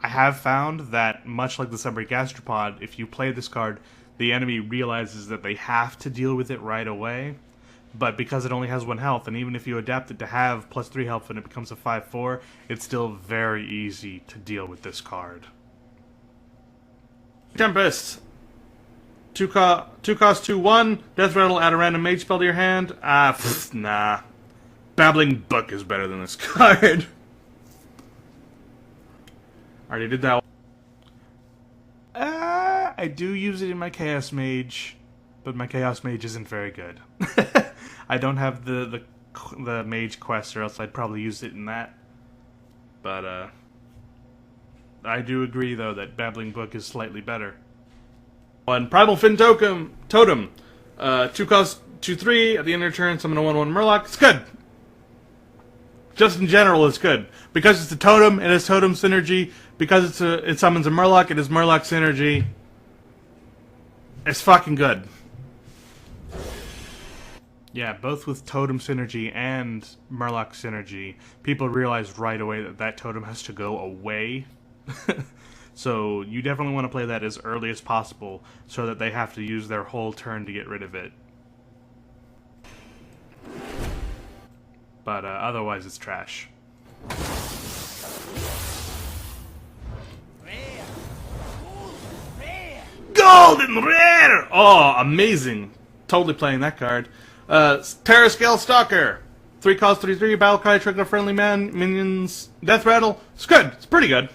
I have found that, much like the Stubborn Gastropod, if you play this card, the enemy realizes that they have to deal with it right away. But because it only has 1 health, and even if you adapt it to have +3 health and it becomes a 5/4, it's still very easy to deal with this card. Tempest. 2 cost 2/1, Death Rattle, add a random mage spell to your hand. Nah. Babbling Book is better than this card. Already did that one. I do use it in my Chaos Mage, but my Chaos Mage isn't very good. I don't have the Mage quest, or else I'd probably use it in that. But, I do agree, though, that Babbling Book is slightly better. One Primal Fin Totem. 2 cost 2/3, at the end of your turn, summon a 1/1 Murloc. It's good! Just in general, it's good. Because it's a totem, it has totem synergy. Because it summons a Murloc, it has Murloc synergy. It's fucking good. Yeah, both with totem synergy and Murloc synergy, people realize right away that that totem has to go away. So you definitely want to play that as early as possible so that they have to use their whole turn to get rid of it. But otherwise it's trash. Golden Rare! Oh, amazing. Totally playing that card. Terrascale Stalker. 3 cost 3/3, Battle Cry, trigger friendly minions, Death Rattle. It's good. It's pretty good.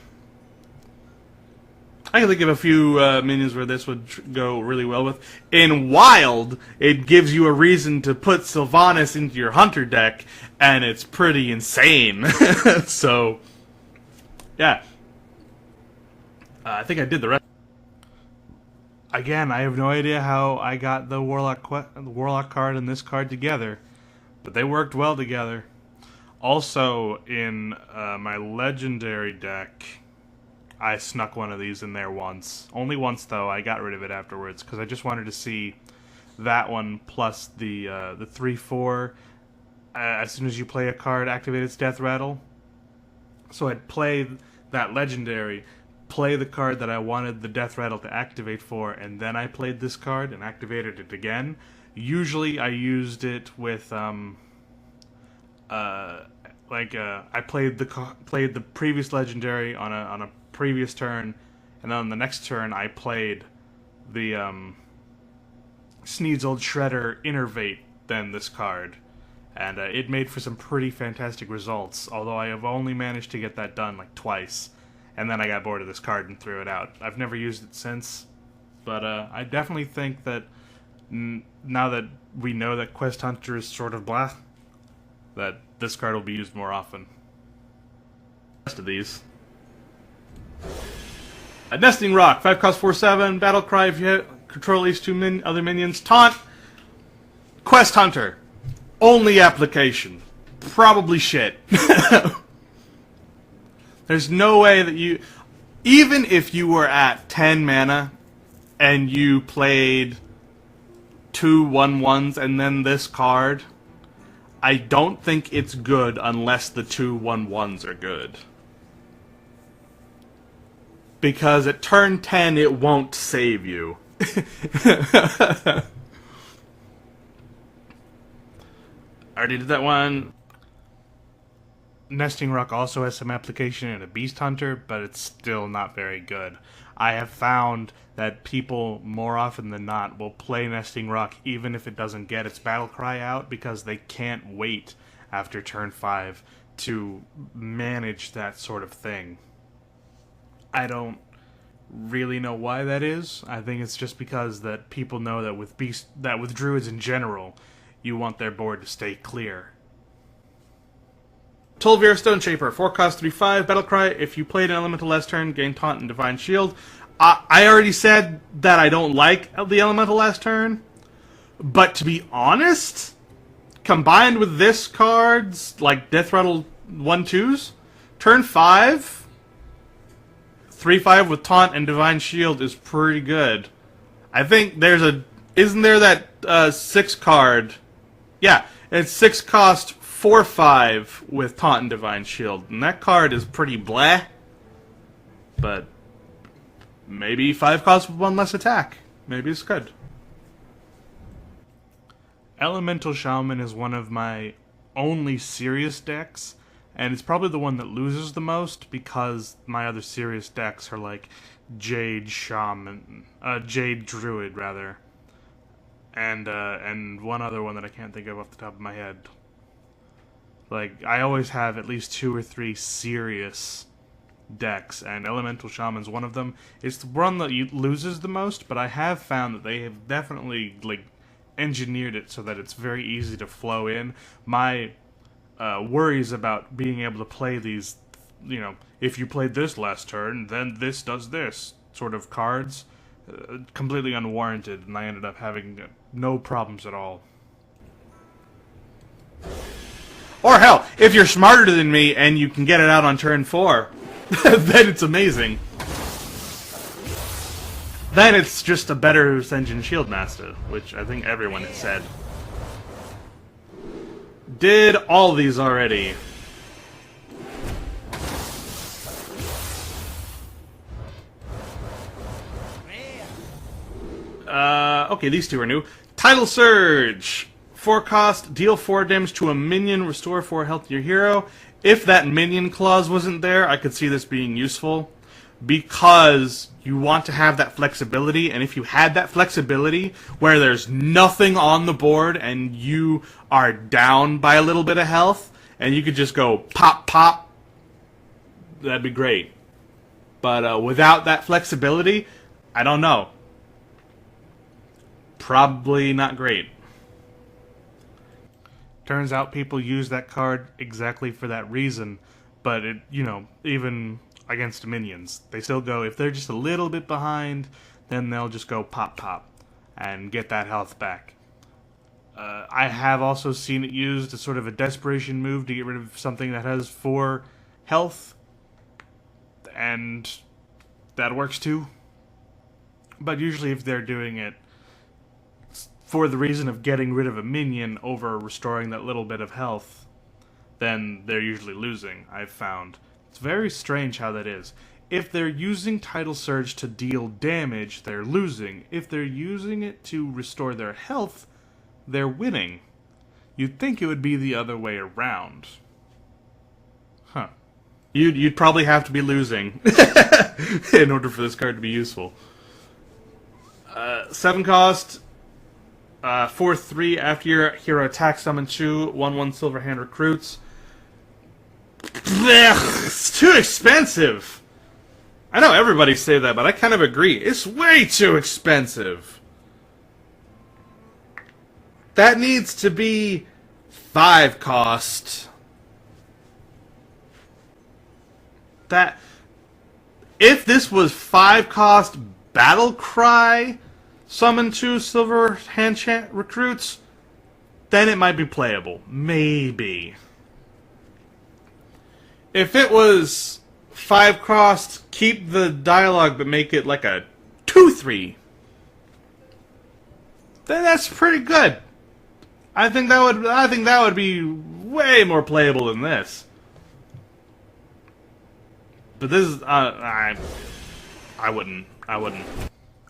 I can think of a few minions where this would go really well with. In Wild, it gives you a reason to put Sylvanas into your Hunter deck, and it's pretty insane. So, yeah. I think I did the rest. Again, I have no idea how I got the Warlock card and this card together, but they worked well together. Also, in my Legendary deck, I snuck one of these in there once. Only once, though. I got rid of it afterwards, because I just wanted to see that one plus the 3/4. As soon as you play a card, activate its Death Rattle. So I'd play that Legendary, play the card that I wanted the Death Rattle to activate for, and then I played this card and activated it again. Usually I used it with, I played the previous Legendary on a previous turn, and then on the next turn I played the Sneed's Old Shredder Innervate, then this card, and it made for some pretty fantastic results, although I have only managed to get that done like twice, and then I got bored of this card and threw it out. I've never used it since, but I definitely think that now that we know that Quest Hunter is sort of blah, that this card will be used more often. The rest of these. A Nesting Rock, 5 cost 4/7, Battle Cry if you control at least 2 other minions. Taunt. Quest Hunter. Only application. Probably shit. There's no way that you... Even if you were at 10 mana and you played 2 1/1s and then this card, I don't think it's good unless the 2 1/1s are good. Because at turn 10, it won't save you. I already did that one. Nesting Rock also has some application in a Beast Hunter, but it's still not very good. I have found that people, more often than not, will play Nesting Rock even if it doesn't get its battle cry out because they can't wait after turn 5 to manage that sort of thing. I don't really know why that is. I think it's just because that people know that with druids in general, you want their board to stay clear. Tolvir Stone Shaper, 4 cost 3/5, Battlecry. If you played an Elemental last turn, gain Taunt and Divine Shield. I already said that I don't like the Elemental last turn, but to be honest, combined with this card's like Death Rattle 1/2s, turn 5, 3/5 with Taunt and Divine Shield is pretty good. I think isn't there that 6 card? Yeah, it's 6 cost 4/5 with Taunt and Divine Shield, and that card is pretty bleh. But maybe 5 costs with 1 less attack. Maybe it's good. Elemental Shaman is one of my only serious decks, and it's probably the one that loses the most because my other serious decks are like Jade Druid rather, and one other one that I can't think of off the top of my head. Like, I always have at least 2 or 3 serious decks, and Elemental Shaman's one of them. It's the one that loses the most, but I have found that they have definitely like engineered it so that it's very easy to flow in. My worries about being able to play these, if you played this last turn, then this does this sort of cards, completely unwarranted, and I ended up having no problems at all. Or hell, if you're smarter than me and you can get it out on turn 4, then it's amazing. Then it's just a better Ascension Shieldmaster, which I think everyone has said. Did all these already. Okay, these 2 are new. Tidal Surge. 4 cost, deal 4 damage to a minion, restore 4 health to your hero. If that minion clause wasn't there, I could see this being useful. Because you want to have that flexibility, and if you had that flexibility where there's nothing on the board and you are down by a little bit of health, and you could just go pop, pop, that'd be great. But without that flexibility, I don't know. Probably not great. Turns out people use that card exactly for that reason, but it, even against minions, they still go, if they're just a little bit behind, then they'll just go pop pop and get that health back. I have also seen it used as sort of a desperation move to get rid of something that has 4 health, and that works too. But usually if they're doing it for the reason of getting rid of a minion over restoring that little bit of health, then they're usually losing, I've found. It's very strange how that is. If they're using Tidal Surge to deal damage, they're losing. If they're using it to restore their health, they're winning. You'd think it would be the other way around. Huh. You'd probably have to be losing in order for this card to be useful. 7 cost, 4/3 after your hero attack summon 2, 1/1 silver hand recruits. Ugh, it's too expensive. I know everybody say that, but I kind of agree. It's way too expensive. That needs to be 5 cost. That if this was 5 cost Battle Cry, summon 2 silver hand recruits, then it might be playable. Maybe. If it was 5 cost, keep the dialogue but make it like a 2/3, then that's pretty good. I think that would be way more playable than this. But this is I wouldn't.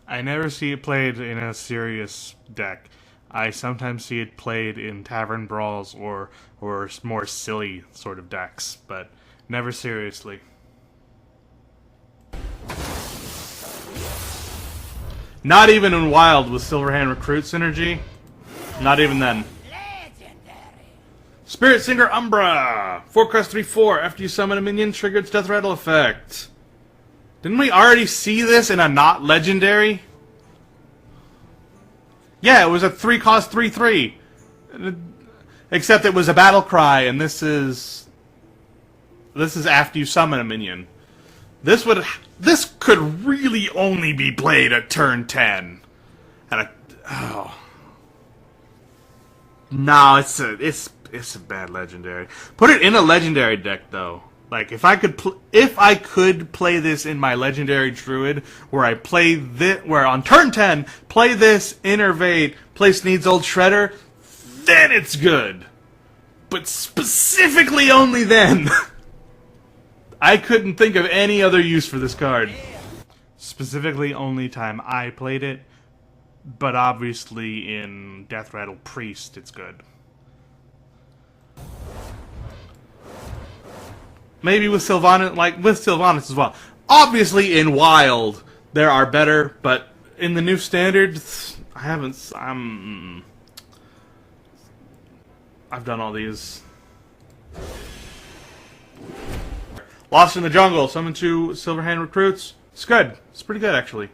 I never see it played in a serious deck. I sometimes see it played in tavern brawls or more silly sort of decks, but never seriously. Not even in Wild with Silverhand Recruit synergy. Not even then. Spirit Singer Umbra! 4-cost 3/4. After you summon a minion, trigger its Death Rattle effect. Didn't we already see this in a not legendary? Yeah, it was a 3-cost 3/3. Except it was a battle cry, and this is after you summon a minion. This could really only be played at turn 10. No, it's a bad legendary. Put it in a legendary deck though. Like if I could play this in my legendary druid, where on turn 10 play this, innervate, play Sneed's Old Shredder, then it's good. But specifically only then. I couldn't think of any other use for this card. Specifically only time I played it, but obviously in Death Rattle Priest it's good. Maybe with Sylvanas as well. Obviously in Wild there are better, but in the new standard I've done all these. Lost in the Jungle, summon 2 Silverhand Recruits. It's good. It's pretty good actually.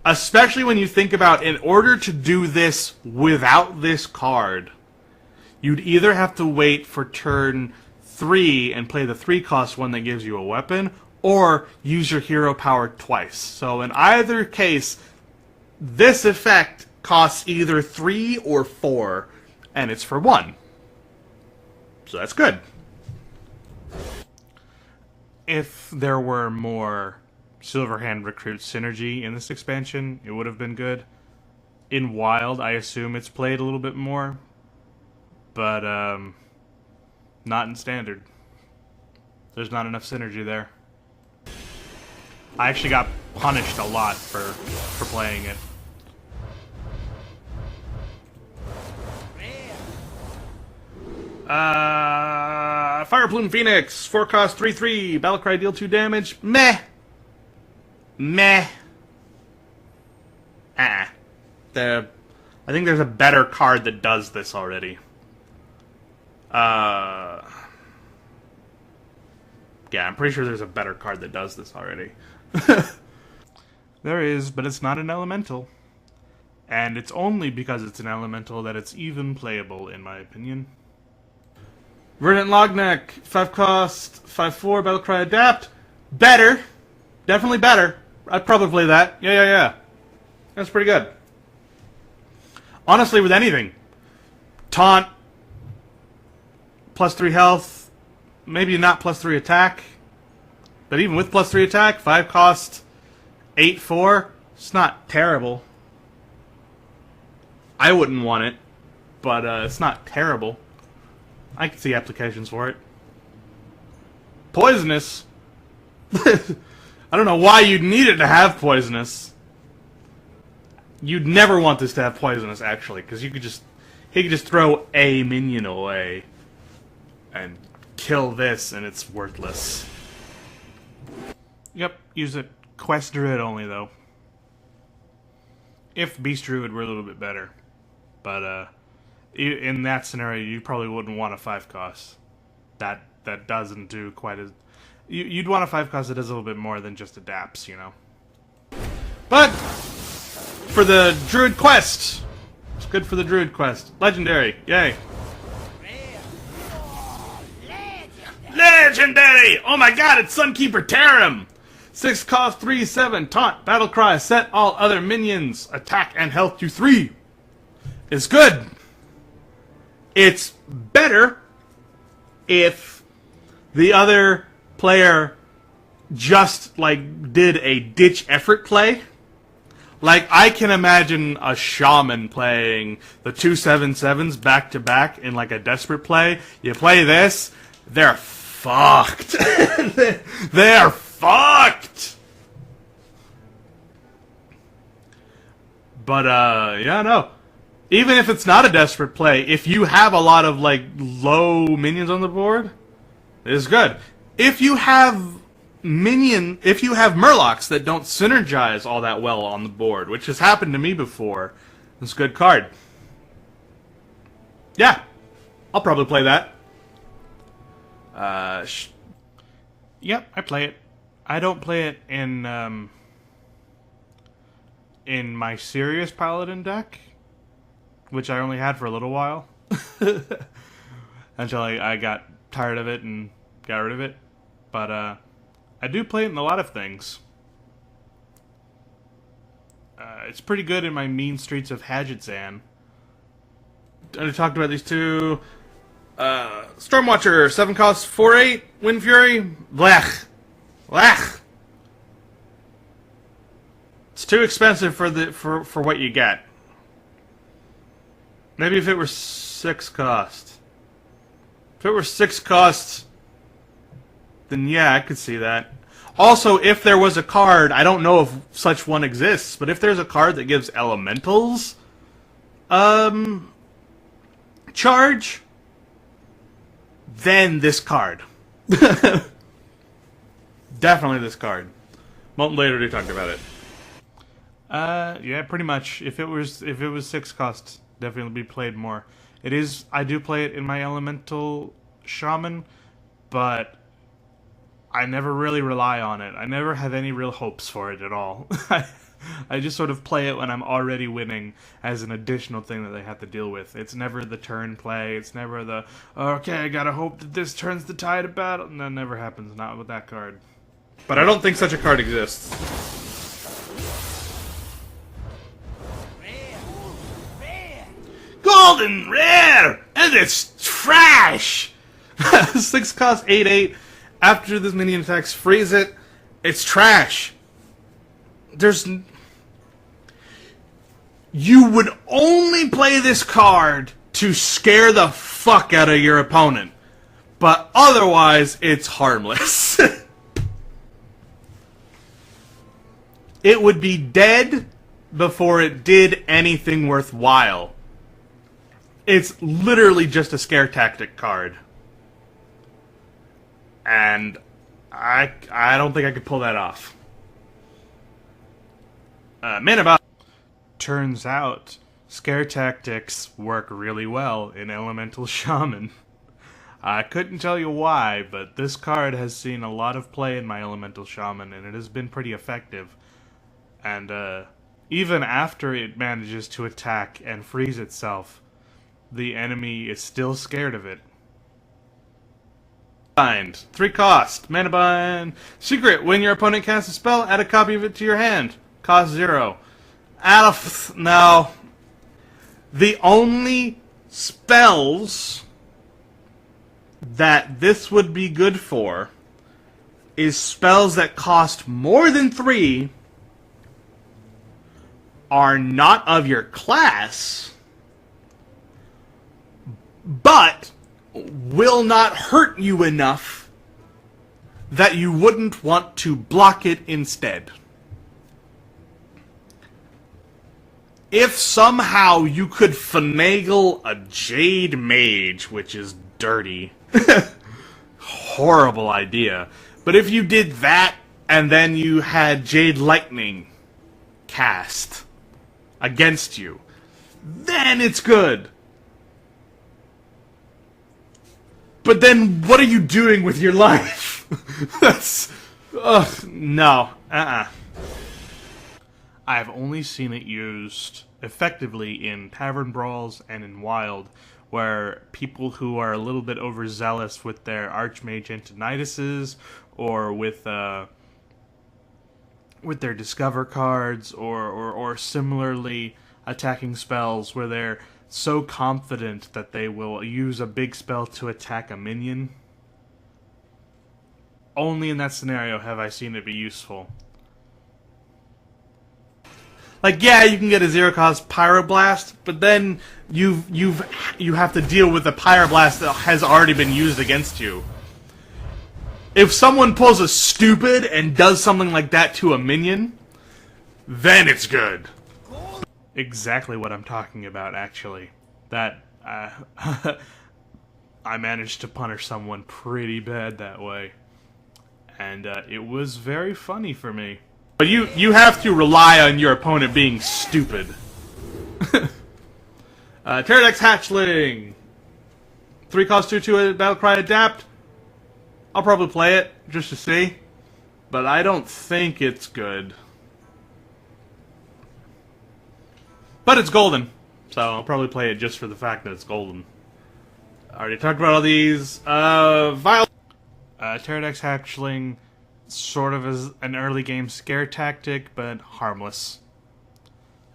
Especially when you think about, in order to do this without this card, you'd either have to wait for turn 3 and play the 3-cost one that gives you a weapon, or use your hero power twice. So in either case, this effect costs either 3 or 4, and it's for 1. So that's good. If there were more Silverhand Recruit synergy in this expansion, it would have been good. In Wild, I assume it's played a little bit more, but not in Standard. There's not enough synergy there. I actually got punished a lot for playing it. Fire Plume Phoenix, 4-cost 3/3, Battlecry, deal 2 damage. Meh. I think there's a better card that does this already. Yeah, I'm pretty sure there's a better card that does this already. There is, but it's not an elemental. And it's only because it's an elemental that it's even playable, in my opinion. Verdant Logneck, 5-cost, 5/4, Battlecry Adapt. Better. Definitely better. I'd probably play that. Yeah. That's pretty good. Honestly, with anything. Taunt, +3 health, maybe not +3 attack. But even with +3 attack, 5-cost, 8/4, it's not terrible. I wouldn't want it, but it's not terrible. I can see applications for it. Poisonous. I don't know why you'd need it to have poisonous. You'd never want this to have poisonous, actually, because he could just throw a minion away and kill this, and it's worthless. Yep, use it. Quest Druid only, though. If Beast Druid were a little bit better. But, in that scenario, you probably wouldn't want a 5-cost. That doesn't do quite as... You'd want a 5-cost that does a little bit more than just adapts, you know. But, for the Druid Quest, it's good for the Druid Quest. Legendary, yay. Legendary! Oh my god, it's Sunkeeper Tarim! 6-cost 3/7, taunt, battle cry, set all other minions, attack and health to 3. It's good. It's better if the other player just, like, did a ditch effort play. Like, I can imagine a shaman playing the 2/7/7s back to back in, like, a desperate play. You play this, they're fucked. They're fucked! But, yeah, no. Even if it's not a desperate play, if you have a lot of, like, low minions on the board, it's good. If you have Murlocs that don't synergize all that well on the board, which has happened to me before, it's a good card. Yeah, I'll probably play that. Yep, I play it. I don't play it in my serious Paladin deck, which I only had for a little while. Until I got tired of it and got rid of it. But, I do play it in a lot of things. It's pretty good in my Mean Streets of Hadgetzan. I talked about these two. Stormwatcher, 7 costs, 4/8, Wind Fury, blech. Blech. It's too expensive for what you get. Maybe if it were 6 cost. If it were 6 costs, then yeah, I could see that. Also, if there was a card, I don't know if such one exists, but if there's a card that gives elementals, charge, then this card. Definitely this card. Molten later they talked about it. Yeah, pretty much. If it was 6 costs, definitely be played more. It is. I do play it in my elemental shaman, but I never really rely on it. I never have any real hopes for it at all. I just sort of play it when I'm already winning as an additional thing that they have to deal with. It's never the turn play. It's never the, okay, I gotta hope that this turns the tide of battle. And that never happens, not with that card. But I don't think such a card exists. Golden Rare! And it's trash! 6 cost, 8/8. After this minion attacks, freeze it. It's trash. You would only play this card to scare the fuck out of your opponent. But otherwise, it's harmless. It would be dead before it did anything worthwhile. It's literally just a scare tactic card. And I don't think I could pull that off. Man about. Turns out, scare tactics work really well in Elemental Shaman. I couldn't tell you why, but this card has seen a lot of play in my Elemental Shaman, and it has been pretty effective. And even after it manages to attack and freeze itself, the enemy is still scared of it. 3 cost, mana bind. Secret, when your opponent casts a spell, add a copy of it to your hand. Cost 0. No. The only spells that this would be good for is spells that cost more than 3, are not of your class, but will not hurt you enough that you wouldn't want to block it instead. If somehow you could finagle a Jade Mage, which is dirty, horrible idea, but if you did that and then you had Jade Lightning cast against you, then it's good. But then what are you doing with your life? That's... no. I've only seen it used effectively in Tavern Brawls and in Wild, where people who are a little bit overzealous with their Archmage Antonituses, or with their Discover cards, or similarly attacking spells where they're so confident that they will use a big spell to attack a minion. Only in that scenario have I seen it be useful. Like, yeah, you can get a 0-cost Pyroblast, but then you have to deal with a Pyroblast that has already been used against you. If someone pulls a stupid and does something like that to a minion, then it's good. exactly what I'm talking about, actually. That, I managed to punish someone pretty bad that way. And it was very funny for me. But you have to rely on your opponent being stupid. Pterodex Hatchling! 3 cost 2/2 Battlecry Adapt. I'll probably play it, just to see. But I don't think it's good. But it's golden. So I'll probably play it just for the fact that it's golden. I already talked about all these. Pterodex Hatchling, sort of as an early game scare tactic, but harmless.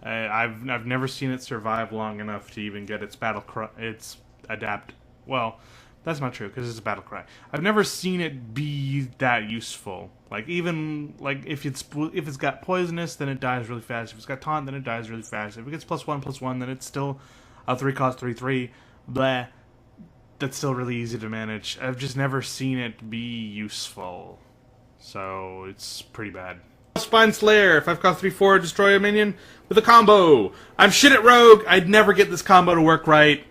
I've never seen it survive long enough to even get its its adapt. Well, that's not true because it's a battle cry. I've never seen it be that useful. Like even like if it's got poisonous, then it dies really fast. If it's got taunt, then it dies really fast. If it gets +1/+1, then it's still a 3 cost 3/3. Blah. That's still really easy to manage. I've just never seen it be useful. So it's pretty bad. Spine Slayer, 5 cost 3/4, destroy a minion with a combo. I'm shit at Rogue. I'd never get this combo to work right.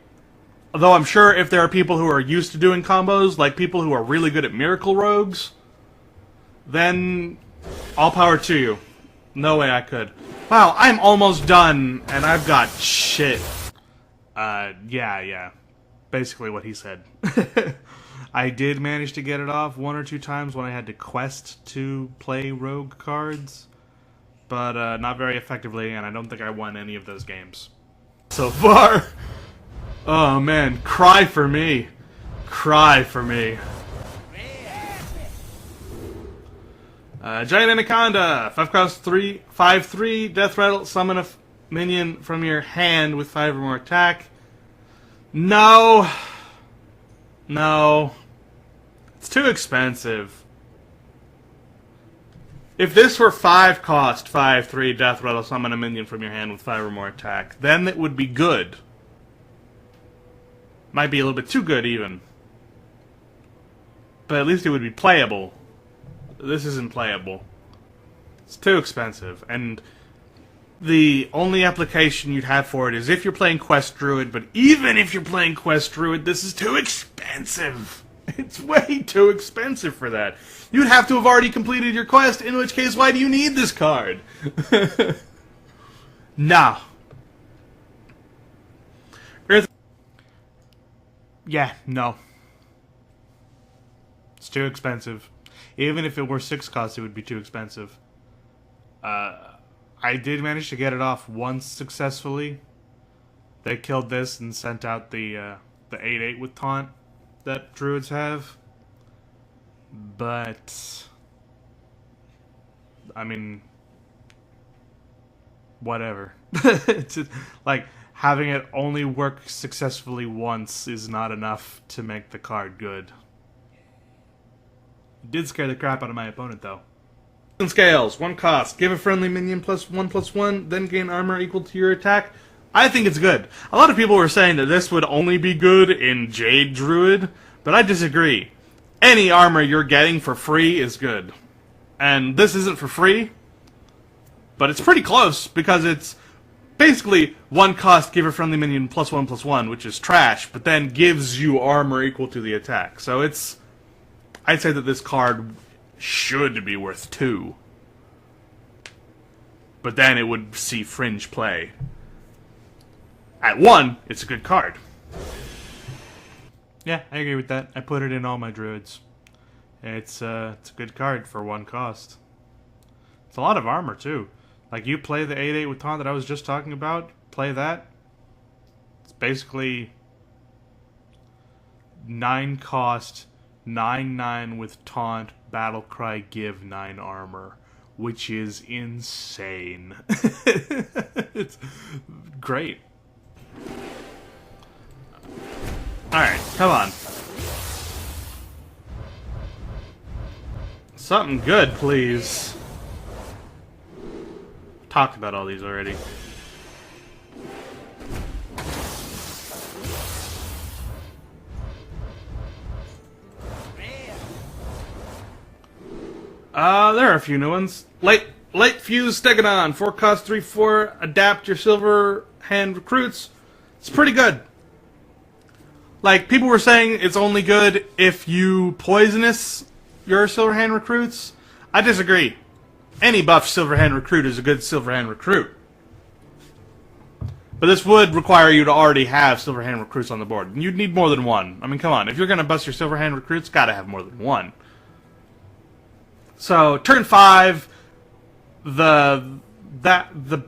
Although I'm sure if there are people who are used to doing combos, like people who are really good at Miracle Rogues, then all power to you. No way I could. Wow, I'm almost done, and I've got shit. Yeah. Basically what he said. I did manage to get it off 1 or 2 times when I had to quest to play rogue cards, but not very effectively, and I don't think I won any of those games so far. Oh man, cry for me. Cry for me. Giant Anaconda, 5 cost 5/3, Death Rattle, summon a minion from your hand with 5 or more attack. No. It's too expensive. If this were 5 cost 5/3, Death Rattle, summon a minion from your hand with 5 or more attack, then it would be good. Might be a little bit too good, even. But at least it would be playable. This isn't playable. It's too expensive, and the only application you'd have for it is if you're playing Quest Druid, but even if you're playing Quest Druid, this is too expensive. It's way too expensive for that. You'd have to have already completed your quest, in which case, why do you need this card? Nah. Yeah, no. It's too expensive. Even if it were 6 costs, it would be too expensive. I did manage to get it off once successfully. They killed this and sent out the 8/8 with taunt that druids have. But I mean, whatever. It's just, like, having it only work successfully once is not enough to make the card good. It did scare the crap out of my opponent, though. Scales, 1 cost. Give a friendly minion +1/+1, then gain armor equal to your attack. I think it's good. A lot of people were saying that this would only be good in Jade Druid, but I disagree. Any armor you're getting for free is good. And this isn't for free, but it's pretty close, because it's basically 1 cost, give a friendly minion +1/+1, which is trash, but then gives you armor equal to the attack. So it's... I'd say that this card should be worth 2. But then it would see fringe play. At 1, it's a good card. Yeah, I agree with that. I put it in all my druids. It's a good card for 1 cost. It's a lot of armor, too. Like, you play the 8/8 with taunt that I was just talking about, play that. It's basically 9 cost, 9/9 with taunt, battle cry, give 9 armor, which is insane. It's great. Alright, come on. Something good, please. Talked about all these already. There are a few new ones. Light Fuse Stegodon, 4 cost 3/4. Adapt your Silver Hand recruits. It's pretty good. Like, people were saying it's only good if you poisonous your Silver Hand recruits. I disagree. Any buff Silver Hand recruit is a good Silver Hand recruit. But this would require you to already have Silver Hand recruits on the board. And you'd need more than one. I mean, come on. If you're going to bust your Silver Hand recruits, gotta have more than one. So, turn 5, the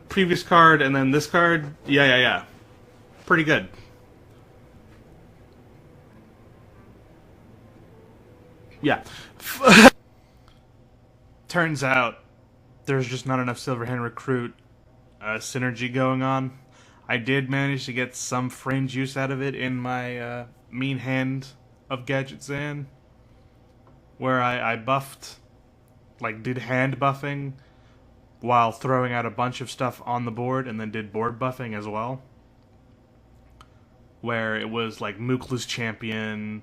previous card, and then this card, yeah. Pretty good. Yeah. Turns out, there's just not enough Silver Hand recruit synergy going on. I did manage to get some fringe use out of it in my Mean Hand of Gadget Zan, where I buffed, like, did hand buffing while throwing out a bunch of stuff on the board, and then did board buffing as well. Where it was like Mookla's champion,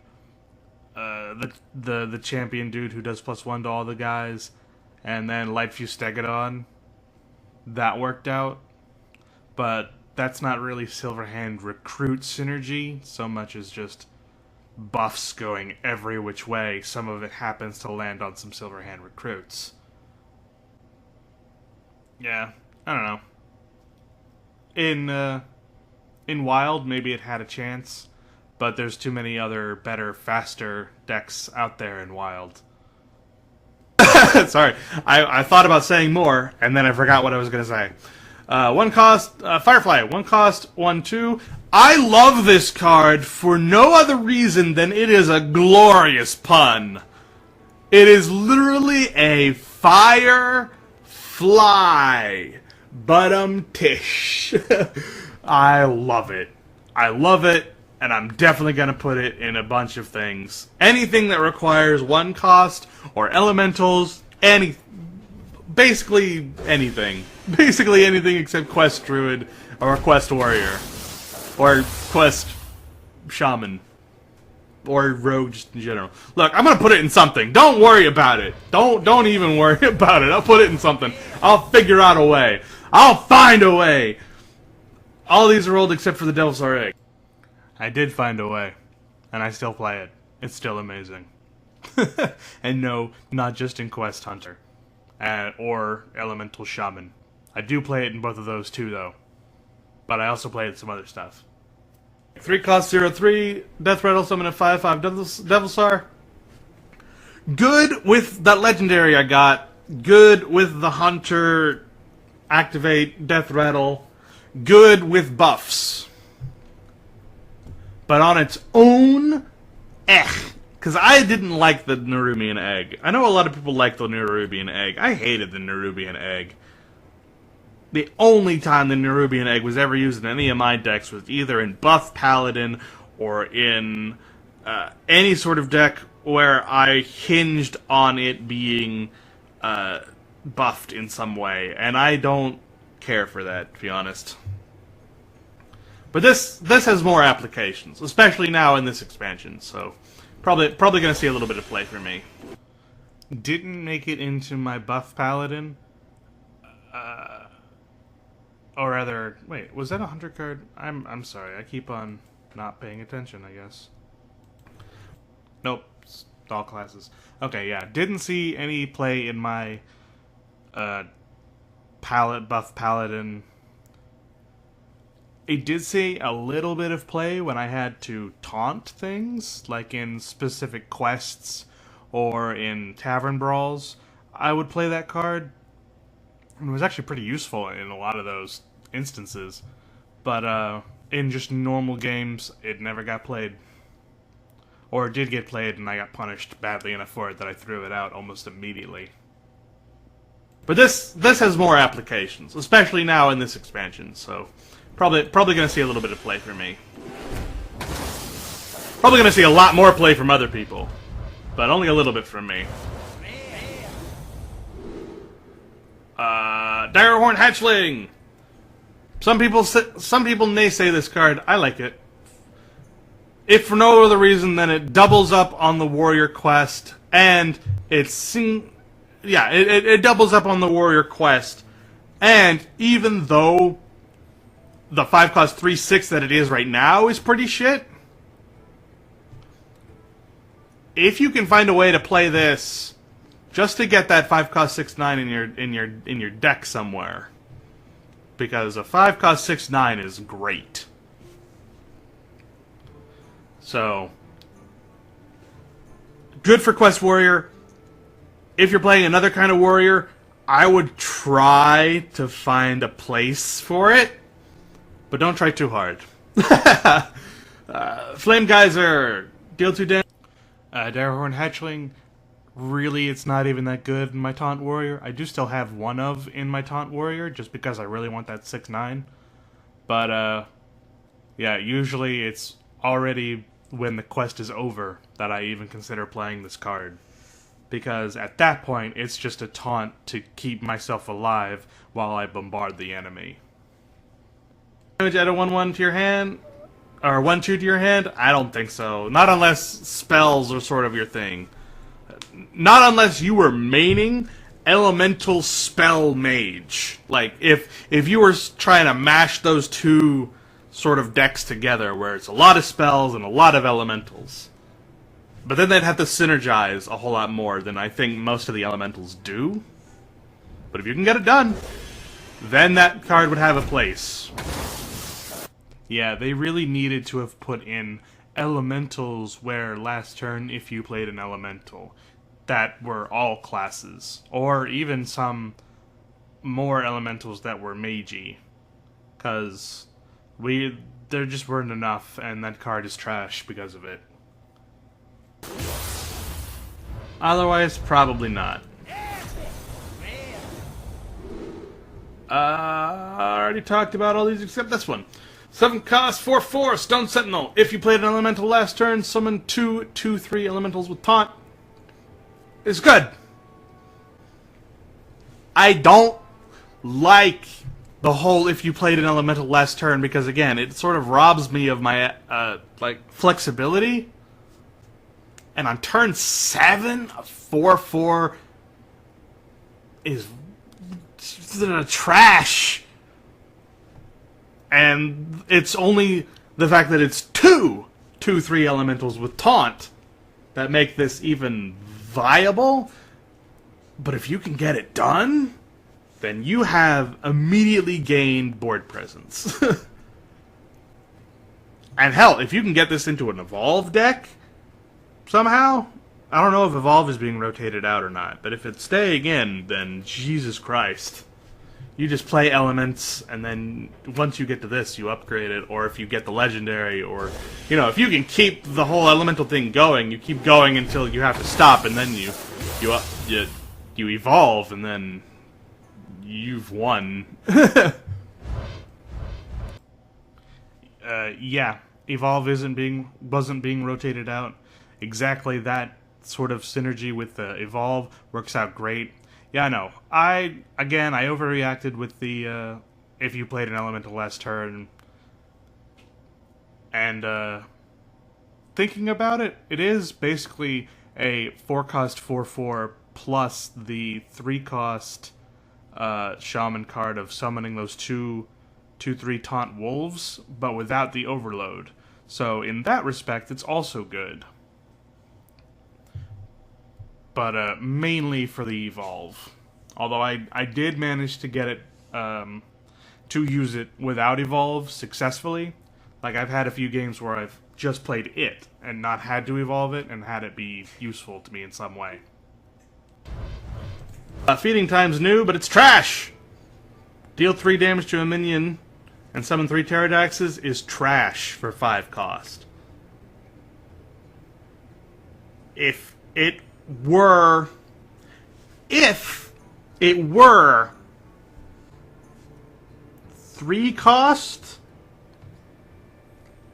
the champion dude who does +1 to all the guys, and then Light Fuse Stegodon. That worked out, but that's not really Silver Hand recruit synergy so much as just buffs going every which way. Some of it happens to land on some Silver Hand recruits. Yeah, I don't know. In Wild, maybe it had a chance, but there's too many other better, faster decks out there in Wild. Sorry, I thought about saying more, and then I forgot what I was going to say. 1 cost, Firefly, 1 cost, 1/2. I love this card for no other reason than it is a glorious pun. It is literally a Firefly. Tish. I love it. I love it, and I'm definitely going to put it in a bunch of things. Anything that requires 1 cost, or elementals, basically anything. Basically anything except Quest Druid, or Quest Warrior, or Quest Shaman, or Rogue just in general. Look, I'm going to put it in something. Don't worry about it. Don't even worry about it. I'll put it in something. I'll figure out a way. I'll find a way. All these are old except for the Devil's Egg. I did find a way, and I still play it. It's still amazing. And no, not just in Quest Hunter, or Elemental Shaman. I do play it in both of those too, though. But I also play it in some other stuff. 3 cost 0/3, Death Rattle, summon a 5/5 Devilsar. Good with that legendary I got. Good with the Hunter, activate Death Rattle. Good with buffs. But on its own, because I didn't like the Nerubian Egg. I know a lot of people like the Nerubian Egg. I hated the Nerubian Egg. The only time the Nerubian Egg was ever used in any of my decks was either in Buff Paladin or in any sort of deck where I hinged on it being buffed in some way. And I don't care for that, to be honest. But this has more applications, especially now in this expansion, so probably going to see a little bit of play for me. Didn't make it into my Buff Paladin. Or rather, wait, was that a Hunter card? I'm sorry, I keep on not paying attention, I guess. Nope, it's all classes. Okay, yeah, didn't see any play in my Buff Paladin. It did see a little bit of play when I had to taunt things, like in specific quests or in Tavern Brawls. I would play that card. It was actually pretty useful in a lot of those instances. But in just normal games, it never got played. Or it did get played and I got punished badly enough for it that I threw it out almost immediately. But this has more applications, especially now in this expansion, so probably going to see a little bit of play for me. Probably going to see a lot more play from other people, but only a little bit from me. Direhorn Hatchling! Some people naysay this card. I like it. If for no other reason than it doubles up on the warrior quest, and it's yeah, it doubles up on the warrior quest, and even though the 5 cost 3/6 that it is right now is pretty shit, if you can find a way to play this just to get that 5 cost 6/9 in your deck somewhere, because a 5 cost 6/9 is great. So good for quest warrior. If you're playing another kind of warrior, I would try to find a place for it, but don't try too hard. Flame Geyser, deal 2 damage. Darahorn Hatchling, really it's not even that good in my Taunt Warrior. I do still have one of in my Taunt Warrior, just because I really want that 6/9. But, yeah, usually it's already when the quest is over that I even consider playing this card. Because at that point, it's just a taunt to keep myself alive while I bombard the enemy. Damage add a 1/1 to your hand, or 1/2 to your hand? I don't think so. Not unless spells are sort of your thing. Not unless you were maining Elemental Spell Mage. Like, if you were trying to mash those two sort of decks together, where it's a lot of spells and a lot of elementals. But then they'd have to synergize a whole lot more than I think most of the elementals do. But if you can get it done, then that card would have a place. Yeah, they really needed to have put in elementals where last turn, if you played an elemental, that were all classes. Or even some more elementals that were magey. Because there just weren't enough, and that card is trash because of it. Otherwise, probably not. I already talked about all these except this one. 7 cost 4/4 Stone Sentinel. If you played an elemental last turn, summon 2/2/3 elementals with taunt. It's good. I don't like the whole if you played an elemental last turn, because again, it sort of robs me of my like flexibility. And on turn 7, a 4/4 is trash. And it's only the fact that it's 2/3 elementals with taunt that make this even viable. But if you can get it done, then you have immediately gained board presence. And hell, if you can get this into an Evolve deck somehow, I don't know if Evolve is being rotated out or not, but if it's staying in, then Jesus Christ. You just play elements, and then once you get to this, you upgrade it, or if you get the legendary, or, you know, if you can keep the whole elemental thing going, you keep going until you have to stop, and then you evolve, and then you've won. Yeah, Evolve wasn't being rotated out. Exactly that sort of synergy with the Evolve works out great. Yeah, I know. I overreacted with the, if you played an elemental last turn. And, thinking about it, it is basically a 4-cost 4/4 plus the 3-cost, Shaman card of summoning those 2/3 taunt wolves, but without the overload. So, in that respect, it's also good. But mainly for the Evolve. Although I did manage to get it, to use it without Evolve successfully. Like, I've had a few games where I've just played it and not had to evolve it and had it be useful to me in some way. Feeding Time's new, but it's trash! Deal 3 damage to a minion and summon 3 Pterodaxes is trash for 5 cost. If it were 3 cost,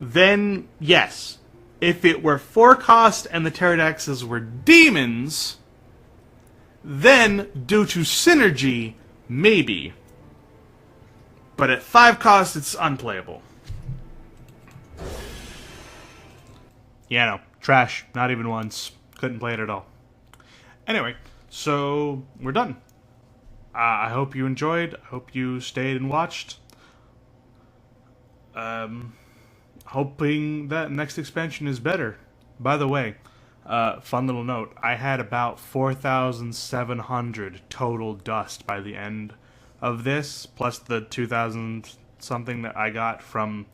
then yes. If it were 4 cost and the Pterodaxes were demons, then due to synergy, maybe. But at 5 cost, it's unplayable. Yeah, no. Trash. Not even once. Couldn't play it at all. Anyway, So we're done. I hope you enjoyed. I hope you stayed and watched. Hoping that next expansion is better. By the way, fun little note, I had about 4,700 total dust by the end of this, plus the 2,000 something that I got from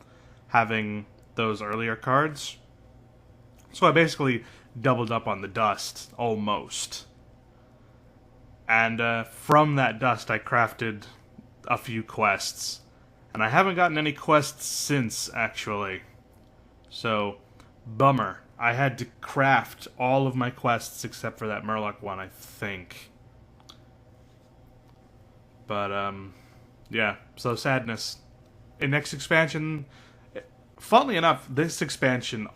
having those earlier cards. So I basically doubled up on the dust, almost. And from that dust I crafted a few quests. And I haven't gotten any quests since, actually. So, bummer. I had to craft all of my quests except for that Murloc one, I think. But, yeah, so sadness. In next expansion, funnily enough, this expansion,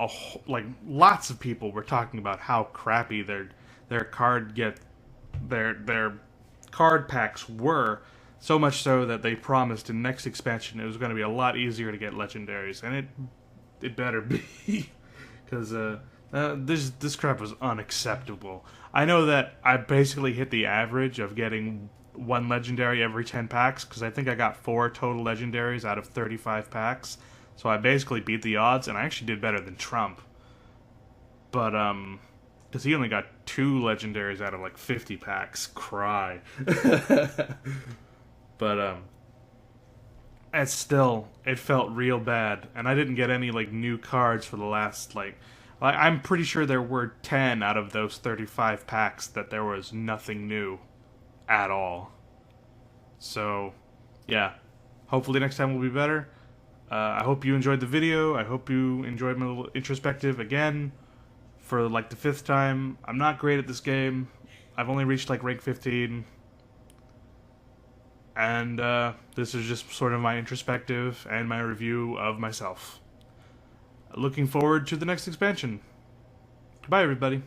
like, lots of people were talking about how crappy their card packs were. So much so that they promised in next expansion it was going to be a lot easier to get legendaries, and it better be, because this crap was unacceptable. I know that I basically hit the average of getting one legendary every 10 packs, because I think I got 4 total legendaries out of 35 packs, so I basically beat the odds, and I actually did better than Trump. But, because he only got 2 legendaries out of like 50 packs. Cry. But, it felt real bad, and I didn't get any, like, new cards for the last, I'm pretty sure there were 10 out of those 35 packs that there was nothing new at all. So, yeah. Hopefully next time will be better. I hope you enjoyed the video. I hope you enjoyed my little introspective again for, like, the 5th time. I'm not great at this game. I've only reached, like, rank 15. And this is just sort of my introspective and my review of myself. Looking forward to the next expansion. Goodbye, everybody.